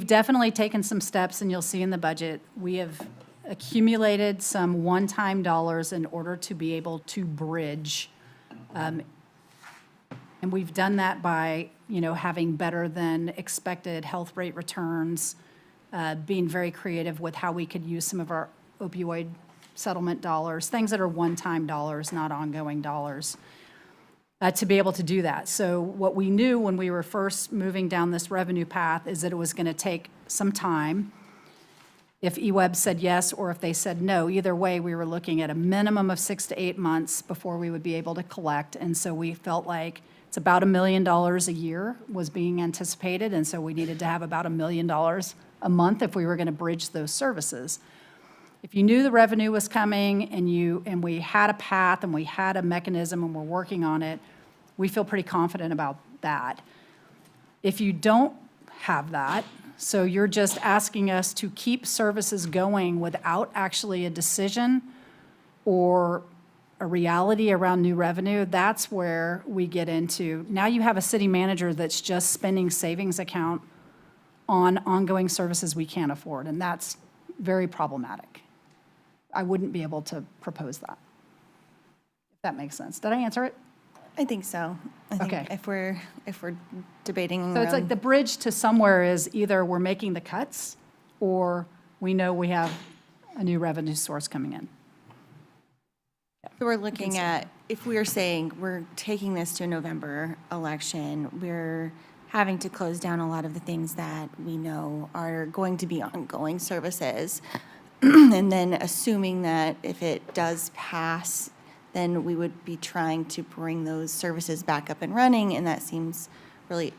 definitely taken some steps, and you'll see in the budget, we have accumulated some one-time dollars in order to be able to bridge. And we've done that by, having better than expected health rate returns, being very creative with how we could use some of our opioid settlement dollars, things that are one-time dollars, not ongoing dollars, to be able to do that. So what we knew when we were first moving down this revenue path is that it was going to take some time. If EWEB said yes or if they said no, either way, we were looking at a minimum of 6 to 8 months before we would be able to collect. And so we felt like it's about $1 million a year was being anticipated, and so we needed to have about $1 million a month if we were going to bridge those services. If you knew the revenue was coming and we had a path and we had a mechanism and we're working on it, we feel pretty confident about that. If you don't have that, so you're just asking us to keep services going without actually a decision or a reality around new revenue, that's where we get into, now you have a city manager that's just spending savings account on ongoing services we can't afford, and that's very problematic. I wouldn't be able to propose that, if that makes sense. Did I answer it? I think so. I think Okay. if we're debating So it's like around- the bridge to somewhere is either we're making the cuts or we know we have a new revenue source coming in. So we're looking at, if we are saying we're taking this to a November election, we're having to close down a lot of the things that we know are going to be ongoing services. And then assuming that if it does pass, then we would be trying to bring those services back up and running, and that seems really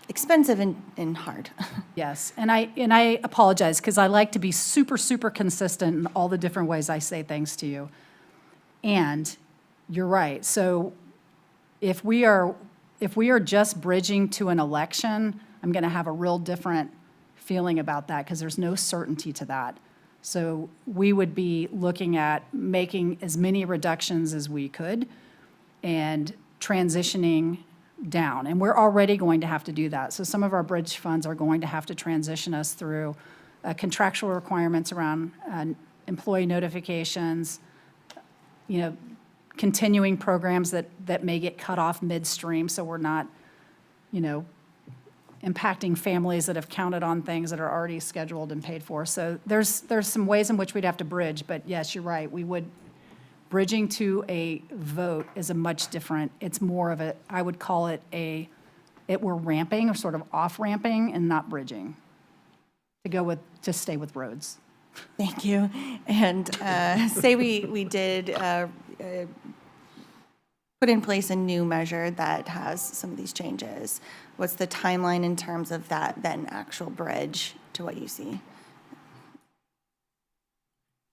expensive and hard. Yes, and I apologize, because I like to be super, super consistent in all the different ways I say things to you. And you're right, so if we are just bridging to an election, I'm going to have a real different feeling about that, because there's no certainty to that. So we would be looking at making as many reductions as we could and transitioning down. And we're already going to have to do that. So some of our bridge funds are going to have to transition us through contractual requirements around employee notifications, continuing programs that may get cut off midstream, so we're not, impacting families that have counted on things that are already scheduled and paid for. So there's some ways in which we'd have to bridge, but yes, you're right. Bridging to a vote is a much different, it's more of a, I would call it we're ramping or sort of off-ramping and not bridging to stay with roads. Thank you. And say we did put in place a new measure that has some of these changes. What's the timeline in terms of that then actual bridge to what you see?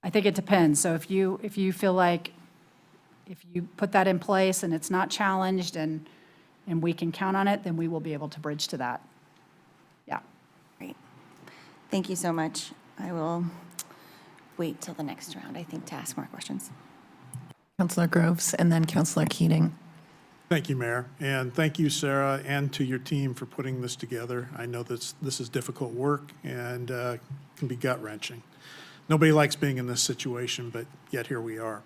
I think it depends. So if you feel like if you put that in place and it's not challenged and we can count on it, then we will be able to bridge to that. Yeah. Great. Thank you so much. I will wait till the next round, I think, to ask more questions. Councilor Groves and then Councilor Keating. Thank you, Mayor, and thank you, Sarah, and to your team for putting this together. I know this is difficult work and can be gut-wrenching. Nobody likes being in this situation, but yet here we are.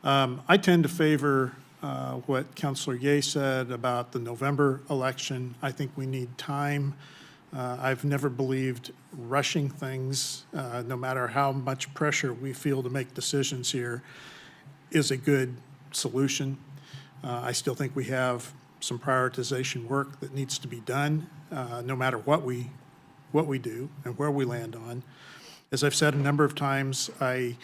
I tend to favor what Councilor Ye said about the November election. I think we need time. I've never believed rushing things, no matter how much pressure we feel to make decisions here, is a good solution. I still think we have some prioritization work that needs to be done, no matter what we do and where we land on. As I've said a number of times, I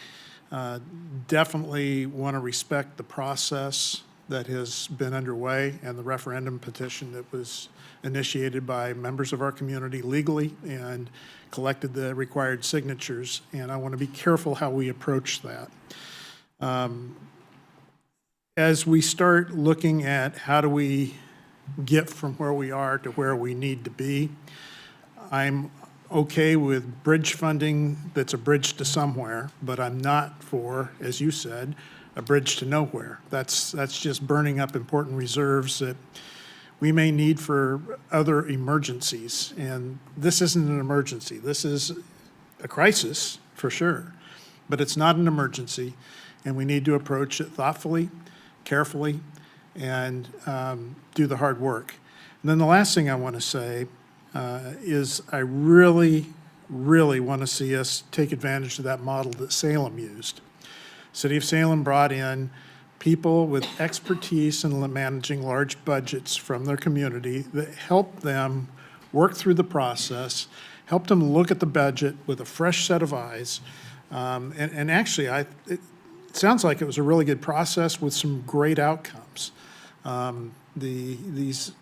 definitely want to respect the process that has been underway and the referendum petition that was initiated by members of our community legally and collected the required signatures, and I want to be careful how we approach that. As we start looking at how do we get from where we are to where we need to be, I'm okay with bridge funding that's a bridge to somewhere, but I'm not for, as you said, a bridge to nowhere. That's just burning up important reserves that we may need for other emergencies. And this isn't an emergency. This is a crisis, for sure, but it's not an emergency, and we need to approach it thoughtfully, carefully, and do the hard work. And then the last thing I want to say is I really, really want to see us take advantage of that model that Salem used. City of Salem brought in people with expertise in managing large budgets from their community that helped them work through the process, helped them look at the budget with a fresh set of eyes. And actually, it sounds like it was a really good process with some great outcomes. These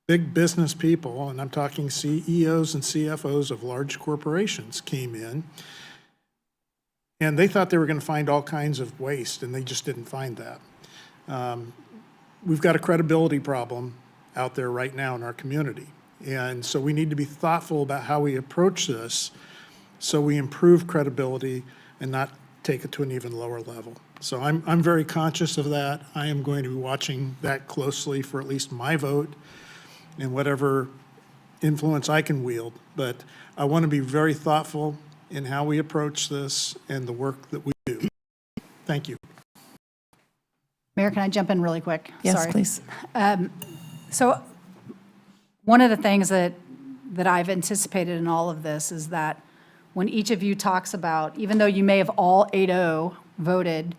big business people, and I'm talking CEOs and CFOs of large corporations, came in, and they thought they were going to find all kinds of waste, and they just didn't find that. We've got a credibility problem out there right now in our community. And so we need to be thoughtful about how we approach this so we improve credibility and not take it to an even lower level. So I'm very conscious of that. I am going to be watching that closely for at least my vote and whatever influence I can wield. But I want to be very thoughtful in how we approach this and the work that we do. Thank you. Mayor, can I jump in really quick? Yes, Sorry. please. So one of the things that I've anticipated in all of this is that when each of you talks about, even though you may have all 8-0 voted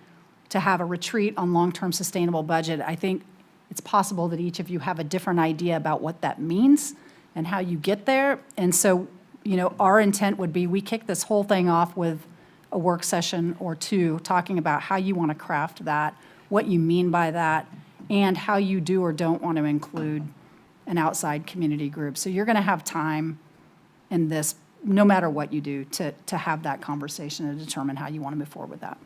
to have a retreat on long-term sustainable budget, I think it's possible that each of you have a different idea about what that means and how you get there. And so, you know, our intent would be we kick this whole thing off with a work session or two talking about how you want to craft that, what you mean by that, and how you do or don't want to include an outside community group. So you're going to have time in this, no matter what you do, to have that conversation and determine how you want to move forward with that.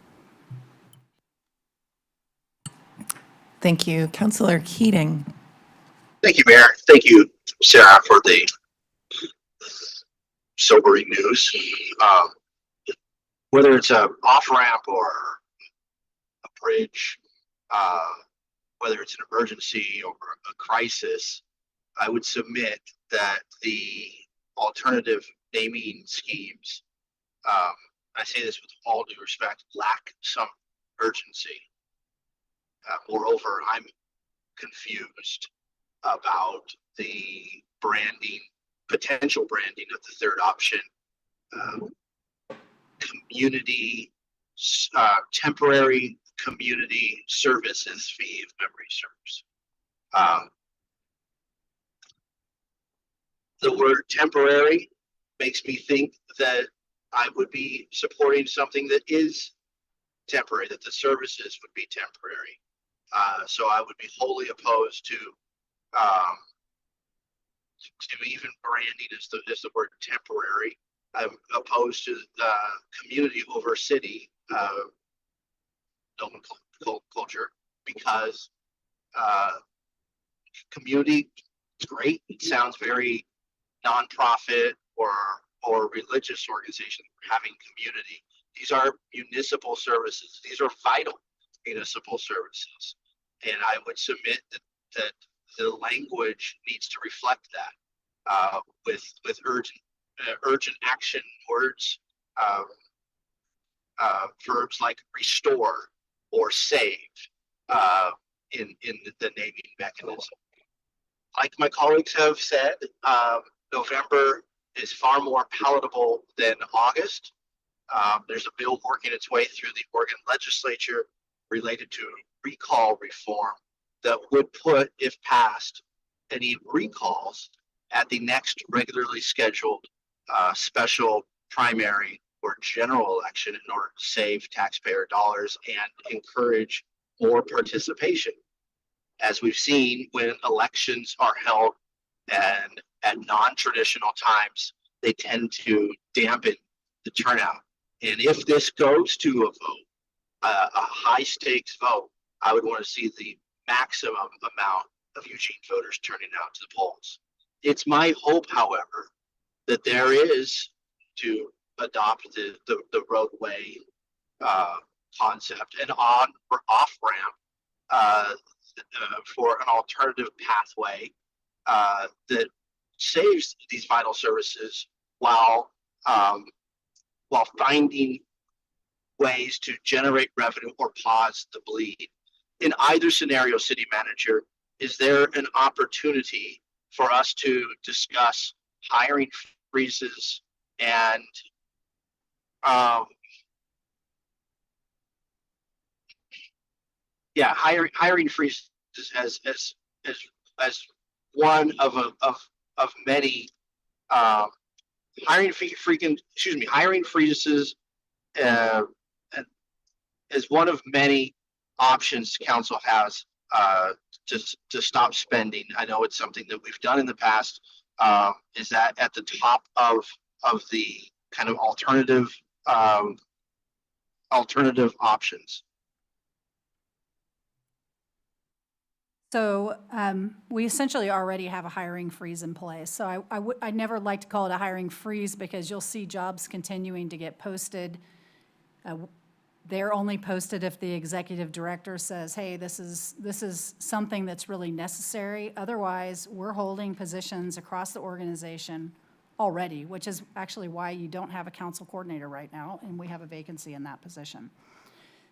Thank you. Councilor Keating. Thank you, Mayor. Thank you, Sarah, for the sobering news. Whether it's a off-ramp or a bridge, whether it's an emergency or a crisis, I would submit that the alternative naming schemes, I say this with all due respect, lack some urgency. Moreover, I'm confused about the branding, potential branding of the third option, temporary community services fee, if memory serves. The word temporary makes me think that I would be supporting something that is temporary, that the services would be temporary. So I would be wholly opposed to even branding as the word temporary. I'm opposed to the community over city culture because community is great. It sounds very nonprofit or religious organization having community. These are municipal services. These are vital municipal services. And I would submit that the language needs to reflect that with urgent action words, verbs like restore or save in the naming mechanism. Like my colleagues have said, November is far more palatable than August. There's a bill working its way through the Oregon legislature related to recall reform that would put, if passed, any recalls at the next regularly scheduled special primary or general election in order to save taxpayer dollars and encourage more participation. As we've seen, when elections are held and at non-traditional times, they tend to dampen the turnout. And if this goes to a vote, a high stakes vote, I would want to see the maximum amount of Eugene voters turning out to the polls. It's my hope, however, that there is, to adopt the roadway concept, an on or off ramp for an alternative pathway that saves these vital services while finding ways to generate revenue or pause the bleed. In either scenario, city manager, is there an opportunity for us to discuss hiring freezes and yeah, hiring freezes as one of many hiring hiring freezes uh, is one of many options council has to stop spending. I know it's something that we've done in the past. Is that at the top of the kind of alternative options? So we essentially already have a hiring freeze in place. So I'd never like to call it a hiring freeze because you'll see jobs continuing to get posted. They're only posted if the executive director says, hey, this is something that's really necessary. Otherwise, we're holding positions across the organization already, which is actually why you don't have a council coordinator right now, and we have a vacancy in that position.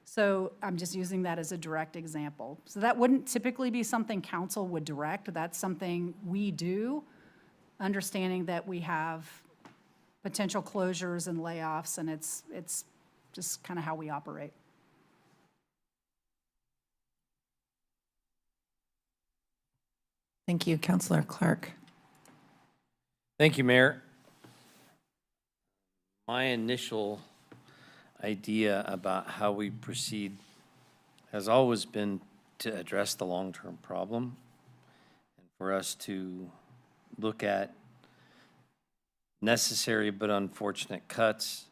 So I'm just using that as a direct example. So that wouldn't typically be something council would direct. That's something we do, understanding that we have potential closures and layoffs, and it's just kind of how we operate. Thank you, Councilor Clark. Thank you, Mayor. My initial idea about how we proceed has always been to address the long-term problem and for us to look at necessary but unfortunate cuts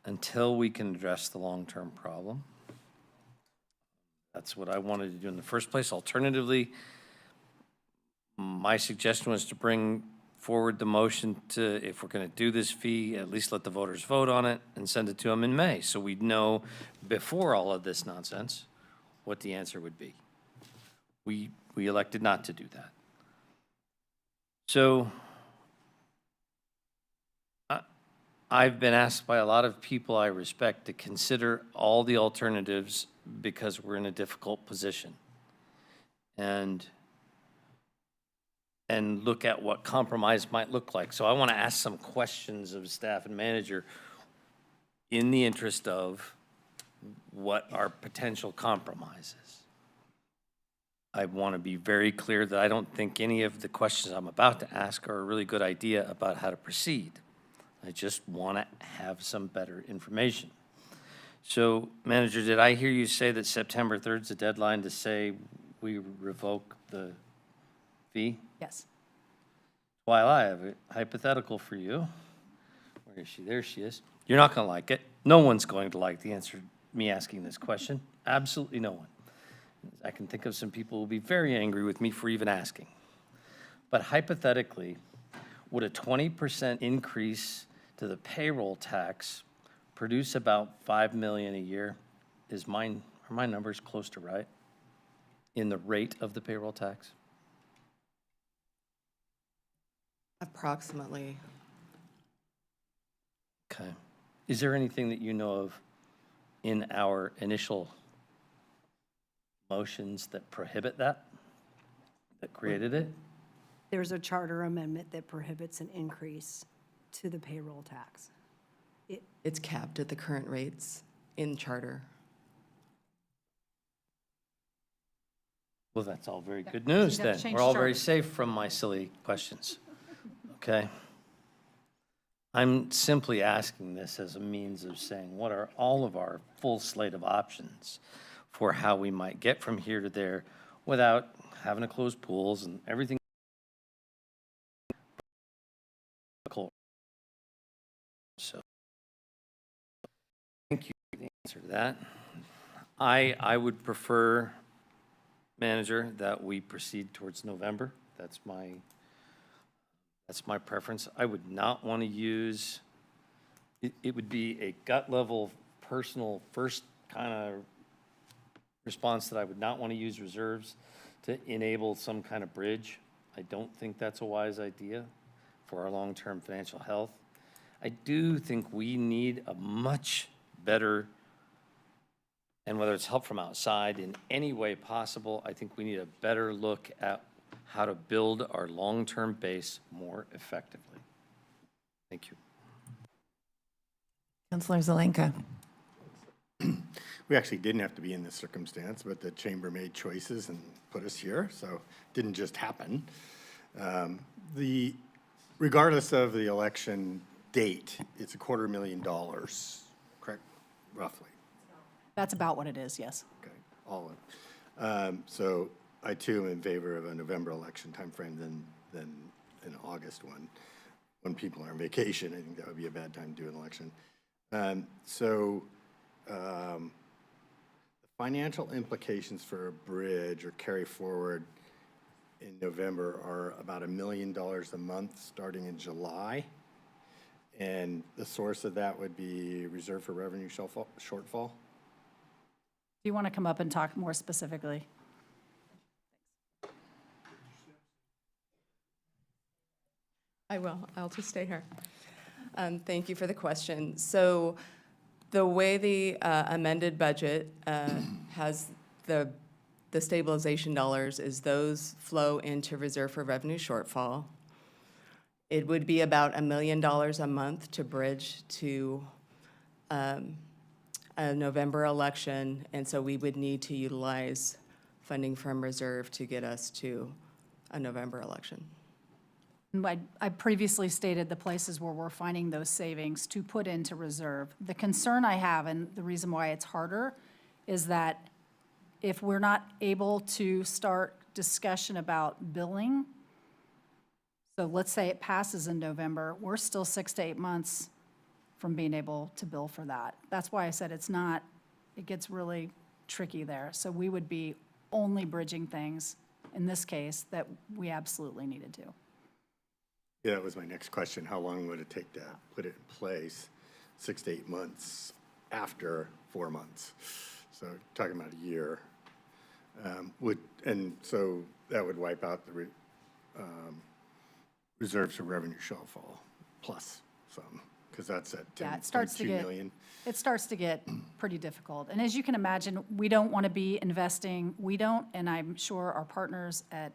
until we can address the long-term problem. That's what I wanted to do in the first place. Alternatively, my suggestion was to bring forward the motion to, if we're going to do this fee, at least let the voters vote on it and send it to them in May, so we'd know before all of this nonsense what the answer would be. We elected not to do that. So I've been asked by a lot of people I respect to consider all the alternatives because we're in a difficult position. And look at what compromise might look like. So I want to ask some questions of staff and manager in the interest of what our potential compromise is. I want to be very clear that I don't think any of the questions I'm about to ask are a really good idea about how to proceed. I just want to have some better information. So, manager, did I hear you say that September 3rd is the deadline to say we revoke the fee? Yes. While I have a hypothetical for you. Where is she? There she is. You're not going to like it. No one's going to like the answer to me asking this question. Absolutely no one. I can think of some people who will be very angry with me for even asking. But hypothetically, would a 20% increase to the payroll tax produce about $5 million a year? Are my numbers close to right in the rate of the payroll tax? Approximately. Okay. Is there anything that you know of in our initial motions that prohibit that created it? There's a charter amendment that prohibits an increase to the payroll tax. It's capped at the current rates in charter. Well, that's all very good news you'd have then. to change We're all the very charter. safe from my silly questions. Okay? I'm simply asking this as a means of saying, what are all of our full slate of options for how we might get from here to there without having to close pools and everything? So, thank you for the answer to that. I would prefer, manager, that we proceed towards November. That's my preference. I would not want to use, it would be a gut level, personal, first kind of response that I would not want to use reserves to enable some kind of bridge. I don't think that's a wise idea for our long-term financial health. I do think we need a much better, and whether it's help from outside in any way possible, I think we need a better look at how to build our long-term base more effectively. Thank you. Councilor Zelenka. we actually didn't have to be in this circumstance, but the chamber made choices and put us here, so it didn't just happen. Regardless of the election date, it's $250,000, correct, roughly? That's about what it is, yes. Okay, all in. So I too am in favor of a November election timeframe than an August one. When people are on vacation, I think that would be a bad time to do an election. The financial implications for a bridge or carry forward in November are about $1 million a month starting in July. And the source of that would be reserve for revenue shortfall. Do you want to come up and talk more specifically? I will. I'll just stay here. Thank you for the question. So the way the amended budget has the stabilization dollars is those flow into reserve for revenue shortfall. It would be about $1 million a month to bridge to a November election, and so we would need to utilize funding from reserve to get us to a November election. I previously stated the places where we're finding those savings to put into reserve. The concern I have, and the reason why it's harder, is that if we're not able to start discussion about billing, so let's say it passes in November, we're still 6 to 8 months from being able to bill for that. That's why I said it gets really tricky there. So we would be only bridging things, in this case, that we absolutely needed to. Yeah, that was my next question. How long would it take to put it in place? 6 to 8 months after 4 months. So talking about a year. And so that would wipe out the reserves for revenue shortfall plus some, because that's at $10.2 million. It starts to get pretty difficult. And as you can imagine, we don't want to be investing, and I'm sure our partners at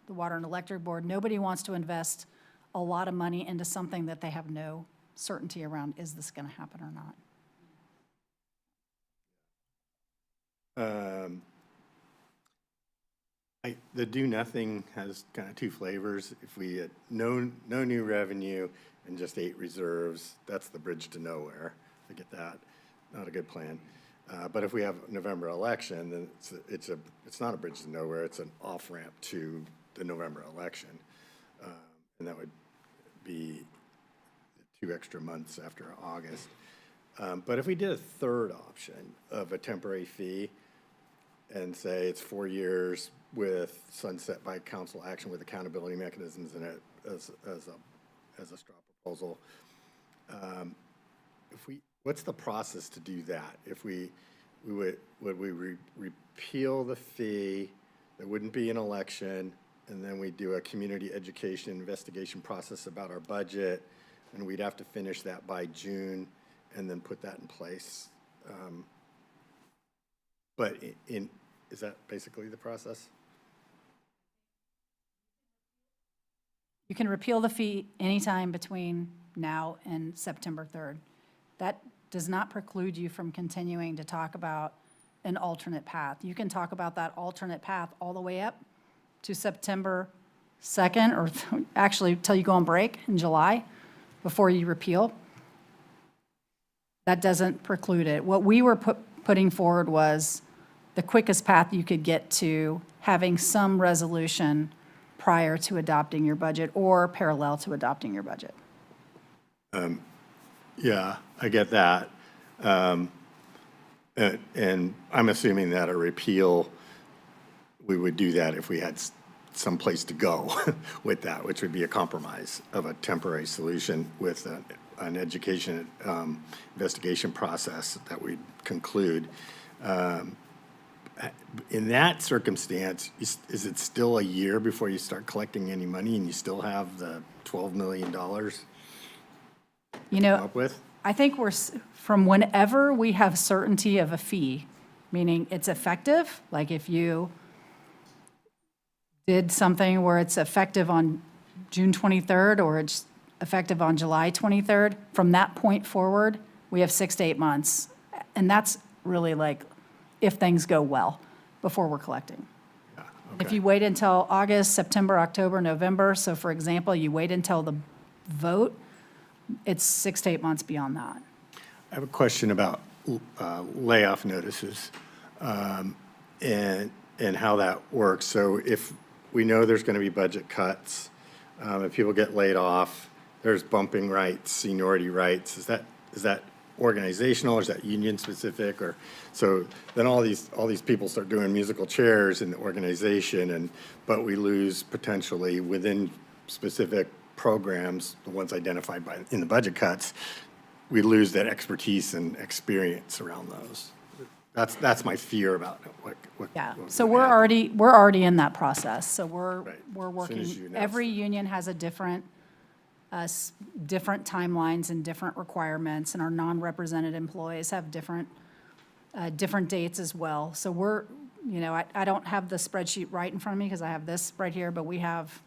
the Water and Electric Board, nobody wants to invest a lot of money into something that they have no certainty around, is this going to happen or not? The do nothing has kind of two flavors. If we had no new revenue and just 8 reserves, that's the bridge to nowhere. I get that. Not a good plan. But if we have a November election, then it's not a bridge to nowhere. It's an off ramp to the November election, and that would be 2 extra months after August. But if we did a third option of a temporary fee and say it's 4 years with sunset by council action with accountability mechanisms in it as a straw proposal, what's the process to do that? If would we repeal the fee? There wouldn't be an election, and then we do a community education investigation process about our budget, and we'd have to finish that by June and then put that in place. But is that basically the process? You can repeal the fee anytime between now and September 3rd. That does not preclude you from continuing to talk about an alternate path. You can talk about that alternate path all the way up to September 2nd, or actually till you go on break in July before you repeal. That doesn't preclude it. What we were putting forward was the quickest path you could get to having some resolution prior to adopting your budget or parallel to adopting your budget. Yeah, I get that. And I'm assuming that a repeal, we would do that if we had some place to go with that, which would be a compromise of a temporary solution with an education investigation process that we'd conclude. In that circumstance, is it still a year before you start collecting any money and you still have the $12 million to come up with? I think from whenever we have certainty of a fee, meaning it's effective, like if you did something where it's effective on June 23rd or it's effective on July 23rd, from that point forward, we have 6 to 8 months. And that's really like if things go well before we're collecting. If you wait until August, September, October, November, so for example, you wait until the vote, it's 6 to 8 months beyond that. I have a question about layoff notices and how that works. So if we know there's going to be budget cuts, if people get laid off, there's bumping rights, seniority rights. Is that organizational, or is that union specific? Or so then all these people start doing musical chairs in the organization, but we lose potentially within specific programs, the ones identified in the budget cuts, we lose that expertise and experience around those. That's my fear about what. Yeah, what so would we're happen. already in that process, so we're Right. we're As soon as you working, announce every union has a different timelines and different requirements, and our non-represented employees have different dates as well. So we're, I don't have the spreadsheet right in front of me because I have this right here, but we have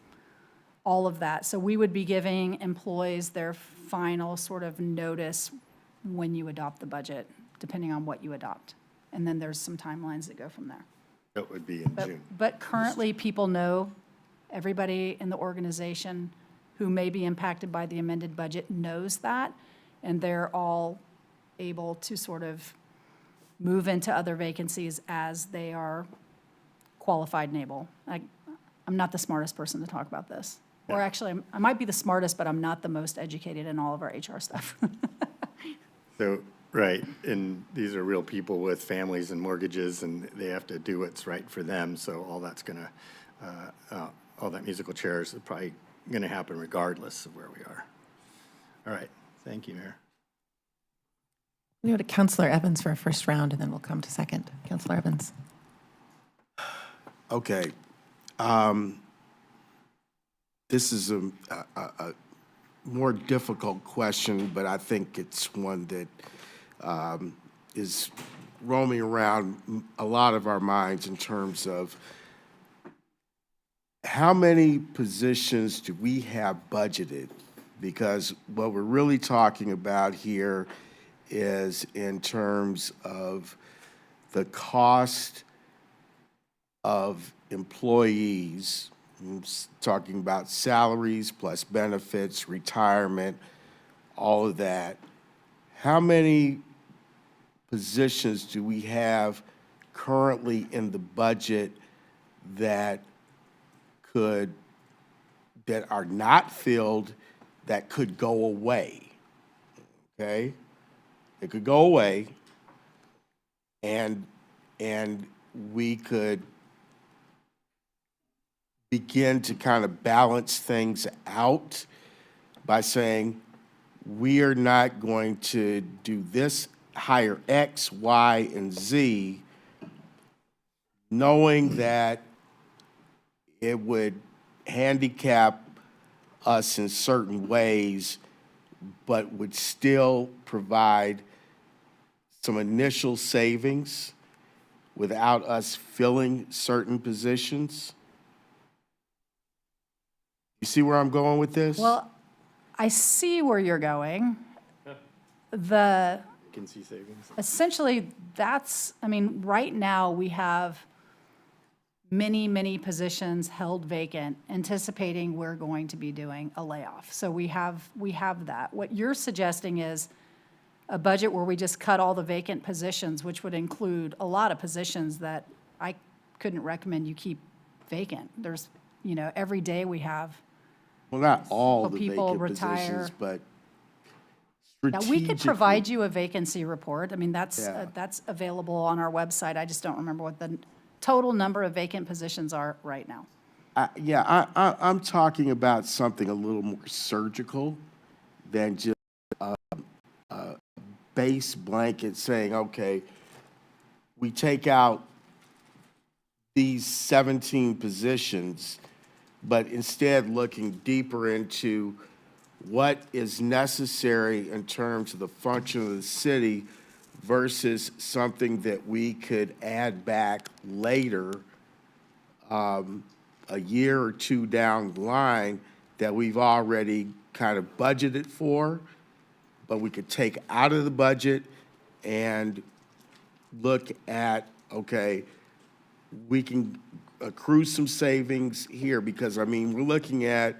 all of that. So we would be giving employees their final sort of notice when you adopt the budget, depending on what you adopt. And then there's some timelines that go from there. That would be in June. But currently, people know, everybody in the organization who may be impacted by the amended budget knows that, and they're all able to sort of move into other vacancies as they are qualified and able. I'm not the smartest person to talk about this. Or actually, I might be the smartest, but I'm not the most educated in all of our HR stuff. So, right, and these are real people with families and mortgages, and they have to do what's right for them, so all that's gonna, all that musical chairs is probably gonna happen regardless of where we are. All right, thank you, Mayor. We go to Councilor Evans for a first round, and then we'll come to second. Councilor Evans. Okay. This is a more difficult question, but I think it's one that is roaming around a lot of our minds in terms of how many positions do we have budgeted? Because what we're really talking about here is in terms of the cost of employees, talking about salaries plus benefits, retirement, all of that. How many positions do we have currently in the budget that are not filled, that could go away? Okay? It could go away, and we could begin to kind of balance things out by saying, we are not going to do this, hire X, Y, and Z, knowing that it would handicap us in certain ways, but would still provide some initial savings without us filling certain positions. You see where I'm going with this? Well, I see where you're going. Vacancy savings. Essentially, right now, we have many, many positions held vacant, anticipating we're going to be doing a layoff. So we have that. What you're suggesting is a budget where we just cut all the vacant positions, which would include a lot of positions that I couldn't recommend you keep vacant. There's, every day we have. Well, not all So the people vacant retire. positions, but Now, we could strategically. provide you a vacancy report. I mean, Yeah. that's available on our website. I just don't remember what the total number of vacant positions are right now. I'm talking about something a little more surgical than just a base blanket saying, okay, we take out these 17 positions, but instead looking deeper into what is necessary in terms of the function of the city versus something that we could add back later, a year or two down the line, that we've already kind of budgeted for, but we could take out of the budget and look at, okay, we can accrue some savings here, because, I mean, we're looking at,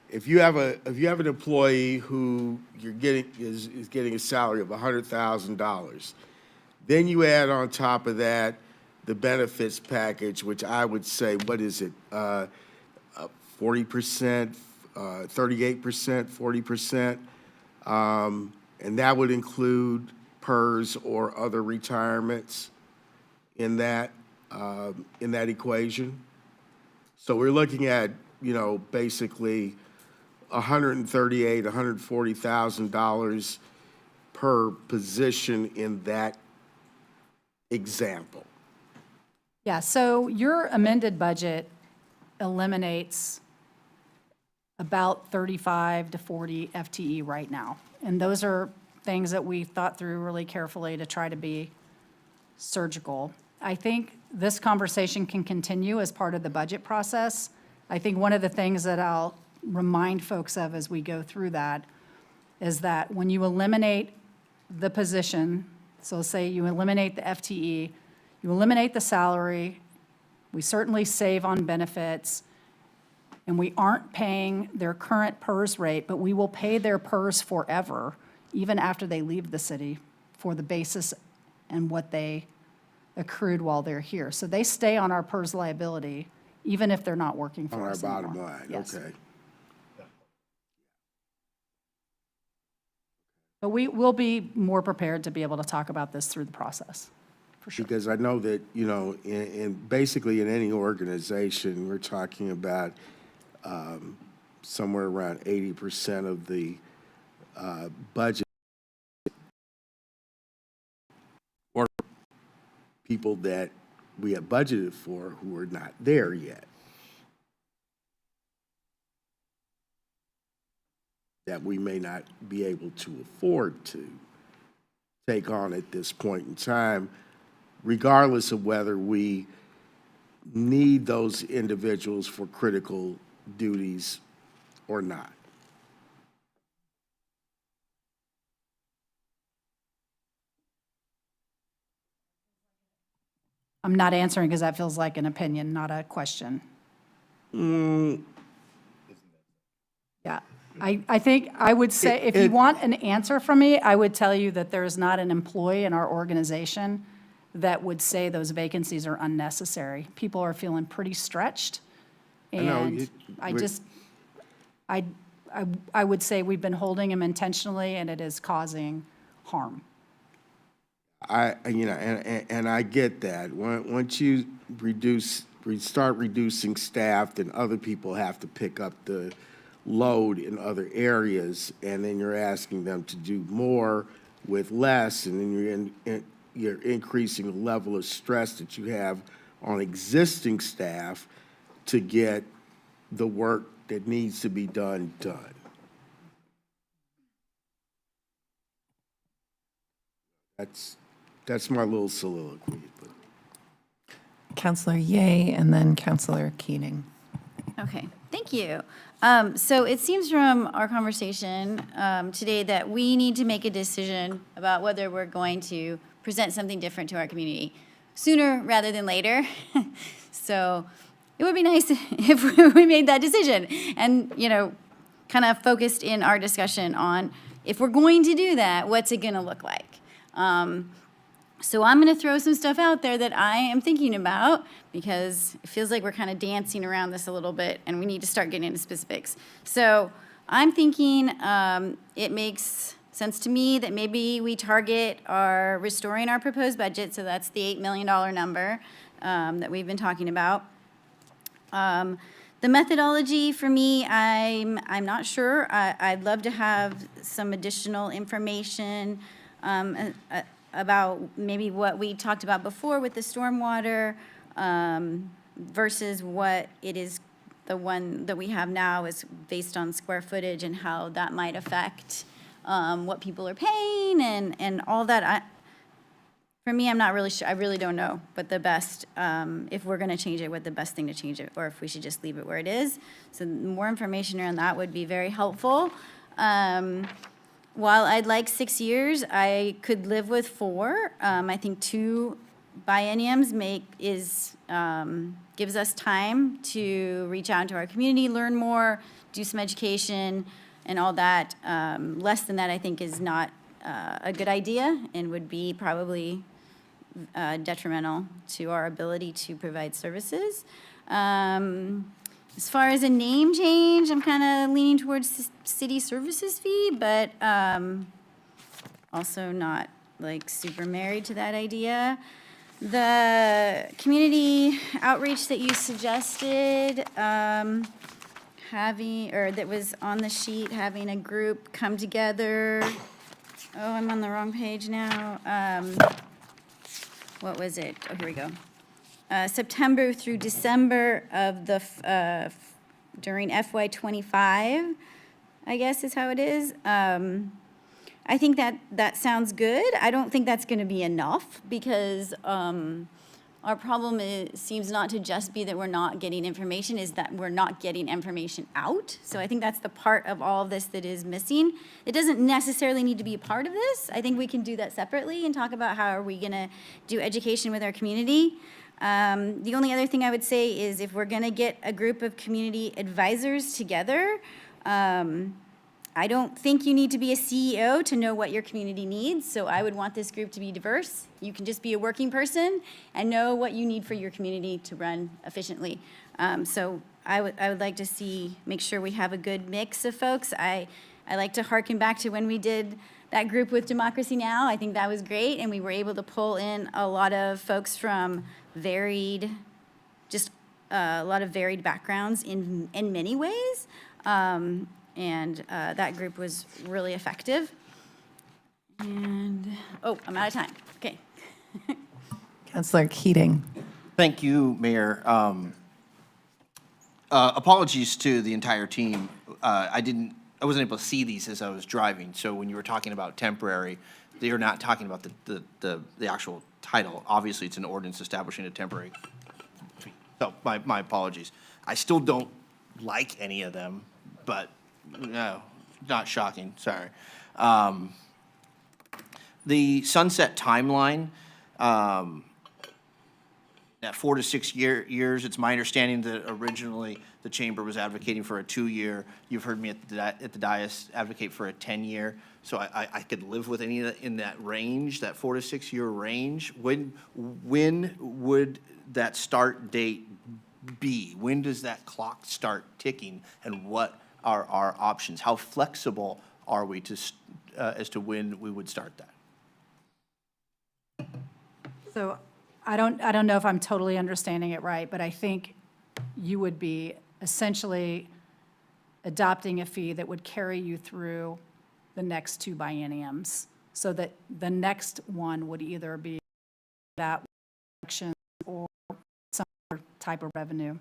if you have an employee who is getting a salary of $100,000, then you add on top of that the benefits package, which I would say, what is it, 40%, 38%, 40%, and that would include PERS or other retirements in that equation. So we're looking at, basically $138,000, $140,000 per position in that example. Yeah, so your amended budget eliminates about 35 to 40 FTE right now. And those are things that we thought through really carefully to try to be surgical. I think this conversation can continue as part of the budget process. I think one of the things that I'll remind folks of as we go through that is that when you eliminate the position, so say you eliminate the FTE, you eliminate the salary, we certainly save on benefits, and we aren't paying their current PERS rate, but we will pay their PERS forever, even after they leave the city, for the basis and what they accrued while they're here. So they stay on our PERS liability, even if they're not working for us anymore. On our bottom line, Yes. okay. But we'll be more prepared to be able to talk about this through the process, for sure. Because I know that, basically in any organization, we're talking about somewhere around 80% of the budget or people that we have budgeted for who are not there yet. That we may not be able to afford to take on at this point in time, regardless of whether we need those individuals for critical duties or not. I'm not answering because that feels like an opinion, not a question. Yeah, I think I would say, if you want an answer from me, I would tell you that there is not an employee in our organization that would say those vacancies are unnecessary. People are feeling pretty stretched. And I would say we've been holding them intentionally, and it is causing harm. And I get that. Once you start reducing staff, then other people have to pick up the load in other areas, and then you're asking them to do more with less, and then you're increasing the level of stress that you have on existing staff to get the work that needs to be done. That's my little soliloquy. But. Counselor Ye and then Counselor Keating. Okay, thank you. So it seems from our conversation today that we need to make a decision about whether we're going to present something different to our community sooner rather than later. So it would be nice if we made that decision and, kind of focused in our discussion on, if we're going to do that, what's it going to look like? So I'm going to throw some stuff out there that I am thinking about, because it feels like we're kind of dancing around this a little bit, and we need to start getting into specifics. So I'm thinking it makes sense to me that maybe we target restoring our proposed budget, so that's the $8 million number that we've been talking about. The methodology, for me, I'm not sure. I'd love to have some additional information about maybe what we talked about before with the stormwater versus what it is, the one that we have now is based on square footage and how that might affect what people are paying and all that. For me, I'm not really sure. I really don't know what the best, if we're going to change it, what the best thing to change it, or if we should just leave it where it is. So more information around that would be very helpful. while I'd like 6 years, I could live with 4. I think 2 bienniums gives us time to reach out into our community, learn more, do some education, and all that. Less than that, I think, is not a good idea and would be probably detrimental to our ability to provide services. As far as a name change, I'm kind of leaning towards city services fee, but also not like super married to that idea. The community outreach that you suggested, that was on the sheet, having a group come together. Oh, I'm on the wrong page now. What was it? Oh, here we go. September through December of during FY '25, I guess is how it is. I think that sounds good. I don't think that's going to be enough because our problem seems not to just be that we're not getting information, is that we're not getting information out. So I think that's the part of all of this that is missing. It doesn't necessarily need to be a part of this. I think we can do that separately and talk about how are we going to do education with our community. The only other thing I would say is if we're going to get a group of community advisors together, I don't think you need to be a CEO to know what your community needs, so I would want this group to be diverse. You can just be a working person and know what you need for your community to run efficiently. So I would like to make sure we have a good mix of folks. I like to harken back to when we did that group with Democracy Now! I think that was great, and we were able to pull in a lot of folks from a lot of varied backgrounds in many ways. And that group was really effective. And, I'm out of time. Okay. Councilor Keating. Thank you, Mayor. Apologies to the entire team. I wasn't able to see these as I was driving, so when you were talking about temporary, you're not talking about the actual title. Obviously, it's an ordinance establishing a temporary. So my apologies. I still don't like any of them, but no, not shocking, sorry. The sunset timeline, at 4 to 6 years, it's my understanding that originally the chamber was advocating for a 2-year. You've heard me at the dais advocate for a 10-year. So I could live with any of that in that range, that 4 to 6 year range. When would that start date be? When does that clock start ticking, and what are our options? How flexible are we as to when we would start that? So I don't know if I'm totally understanding it right, but I think you would be essentially adopting a fee that would carry you through the next 2 bienniums, so that the next one would either be that election or some other type of revenue,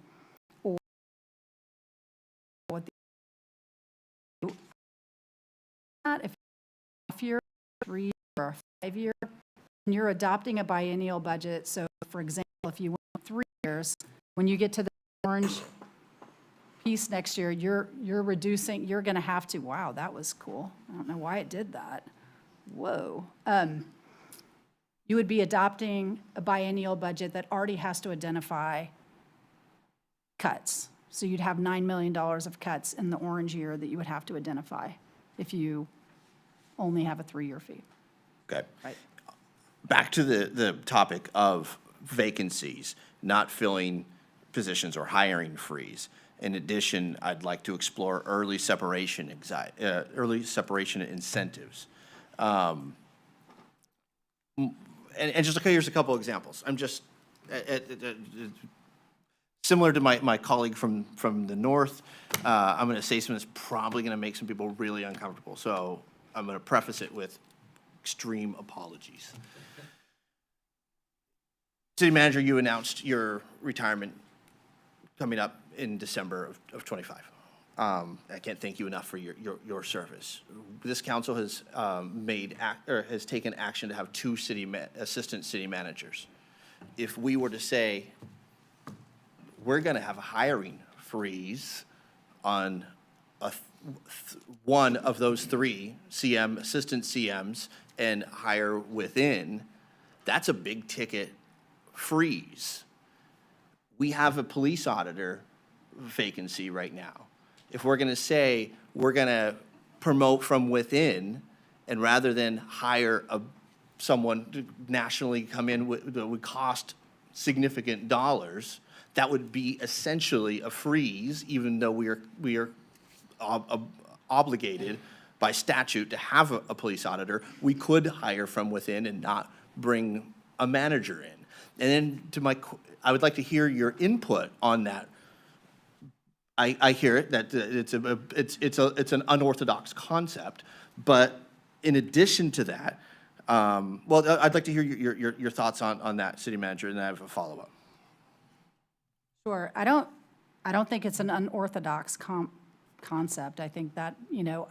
or what if you're 3 or 5 year, and you're adopting a biennial budget. So for example, if you went 3 years, when you get to the orange piece next year, you're reducing, you're going to have to, wow, that was cool. I don't know why it did that. Whoa. You would be adopting a biennial budget that already has to identify cuts. So you'd have $9 million of cuts in the orange year that you would have to identify if you only have a 3-year fee. Okay. Right. Back to the topic of vacancies, not filling positions or hiring freeze. In addition, I'd like to explore early separation incentives. And just, okay, here's a couple examples. I'm just, similar to my colleague from the north, I'm going to say something that's probably going to make some people really uncomfortable. So I'm going to preface it with extreme apologies. City Manager, you announced your retirement coming up in December of '25. I can't thank you enough for your service. This council has has taken action to have 2 assistant city managers. If we were to say we're going to have a hiring freeze on one of those three, CM, assistant CMs, and hire within, that's a big ticket freeze. We have a police auditor vacancy right now. If we're going to say we're going to promote from within, and rather than hire someone to nationally come in that would cost significant dollars, that would be essentially a freeze, even though we are obligated by statute to have a police auditor. We could hire from within and not bring a manager in. And then I would like to hear your input on that. I hear it, that it's an unorthodox concept, but in addition to that, well, I'd like to hear your thoughts on that, City Manager, and then I have a follow-up. Sure. I don't think it's an unorthodox concept. I think that,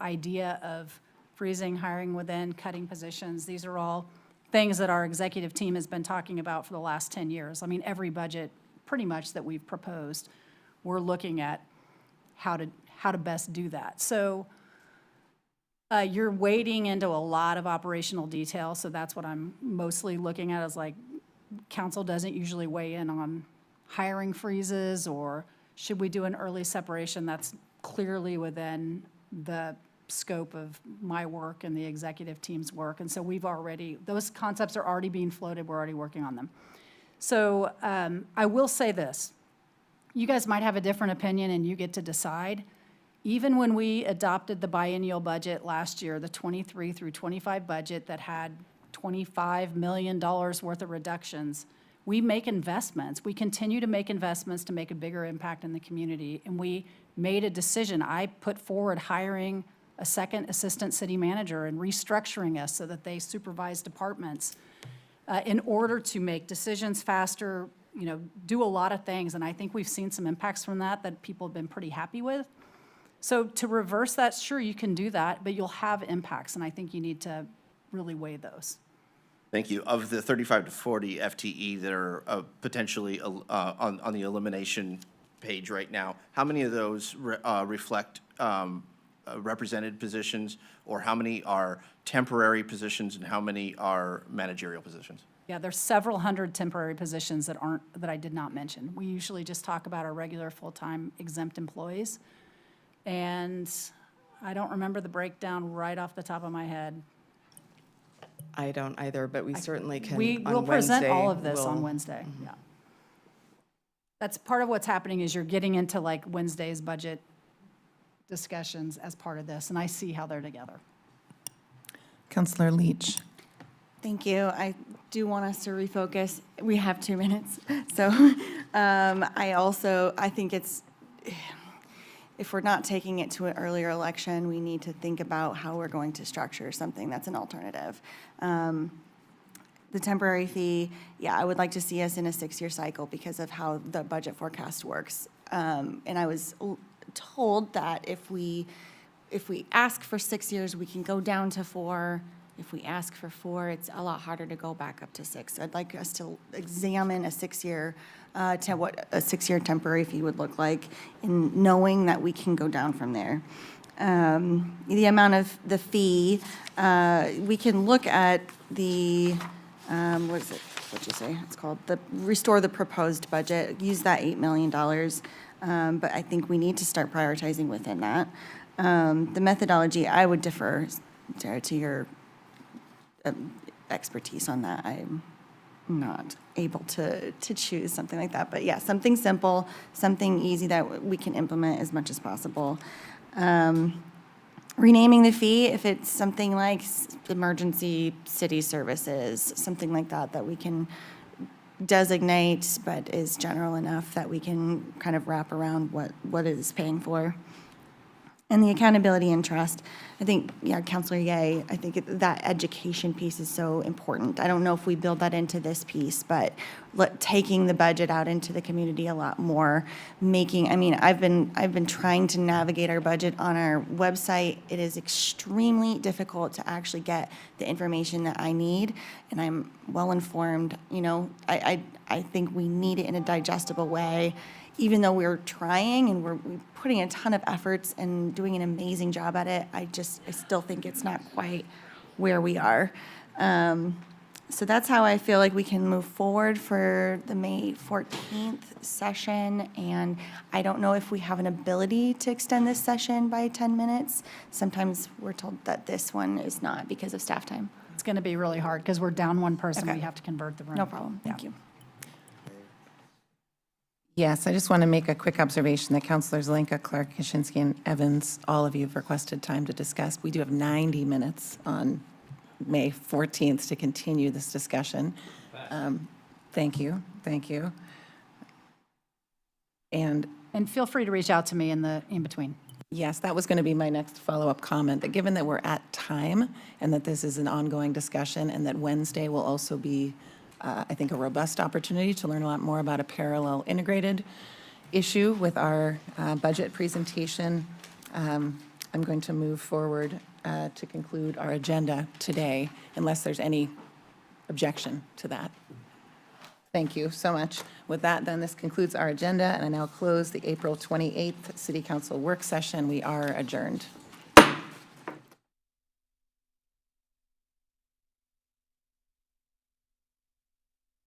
idea of freezing, hiring within, cutting positions, these are all things that our executive team has been talking about for the last 10 years. I mean, every budget pretty much that we've proposed, we're looking at how to best do that. So you're wading into a lot of operational detail, so that's what I'm mostly looking at, is like, council doesn't usually weigh in on hiring freezes, or should we do an early separation? That's clearly within the scope of my work and the executive team's work. And so those concepts are already being floated, we're already working on them. So I will say this, you guys might have a different opinion and you get to decide. Even when we adopted the biennial budget last year, the 23 through 25 budget that had $25 million worth of reductions, we make investments. We continue to make investments to make a bigger impact in the community. And we made a decision. I put forward hiring a second assistant city manager and restructuring us so that they supervise departments in order to make decisions faster, do a lot of things. And I think we've seen some impacts from that people have been pretty happy with. So to reverse that, sure, you can do that, but you'll have impacts. And I think you need to really weigh those. Thank you. Of the 35 to 40 FTE that are potentially on the elimination page right now, how many of those reflect represented positions, or how many are temporary positions, and how many are managerial positions? Yeah, there's several hundred temporary positions that I did not mention. We usually just talk about our regular full-time exempt employees. And I don't remember the breakdown right off the top of my head. I don't either, but we certainly can. We will present all of this on Wednesday, yeah. That's part of what's happening, is you're getting into like Wednesday's budget discussions as part of this, and I see how they're together. Councillor Leach. Thank you. I do want us to refocus. We have 2 minutes. So I think if we're not taking it to an earlier election, we need to think about how we're going to structure something that's an alternative. The temporary fee, yeah, I would like to see us in a 6-year cycle because of how the budget forecast works. And I was told that if we ask for 6 years, we can go down to 4. If we ask for 4, it's a lot harder to go back up to 6. I'd like us to examine a 6-year, what a 6-year temporary fee would look like, in knowing that we can go down from there. The amount of the fee, we can look at the, what is it? What'd you say? It's called restore the proposed budget. Use that $8 million, but I think we need to start prioritizing within that. The methodology, I would defer, Sarah, to your expertise on that. I'm not able to choose something like that, but yeah, something simple, something easy that we can implement as much as possible. Renaming the fee, if it's something like emergency city services, something like that we can designate, but is general enough that we can kind of wrap around what it is paying for. And the accountability and trust, I think, yeah, Councilor Ye, I think that education piece is so important. I don't know if we build that into this piece, but taking the budget out into the community a lot more, I've been trying to navigate our budget on our website. It is extremely difficult to actually get the information that I need, and I'm well informed. I think we need it in a digestible way. even though we're trying and we're putting a ton of efforts and doing an amazing job at it, I still think it's not quite where we are. So that's how I feel like we can move forward for the May 14th session. And I don't know if we have an ability to extend this session by 10 minutes. Sometimes we're told that this one is not because of staff time. It's going to be really hard because we're down one person. Okay. We have to convert the room. No problem. Thank you. Yes, I just want to make a quick observation that Councilors Zelenka, Clark, Kaczynski, and Evans, all of you have requested time to discuss. We do have 90 minutes on May 14th to continue this discussion. Thank you, thank you. And feel free to reach out to me in between. yes, that was going to be my next follow-up comment, that given that we're at time and that this is an ongoing discussion and that Wednesday will also be, I think, a robust opportunity to learn a lot more about a parallel integrated issue with our budget presentation, I'm going to move forward to conclude our agenda today, unless there's any objection to that. Thank you so much. With that, then, this concludes our agenda, and I now close the April 28th City Council work session. We are adjourned.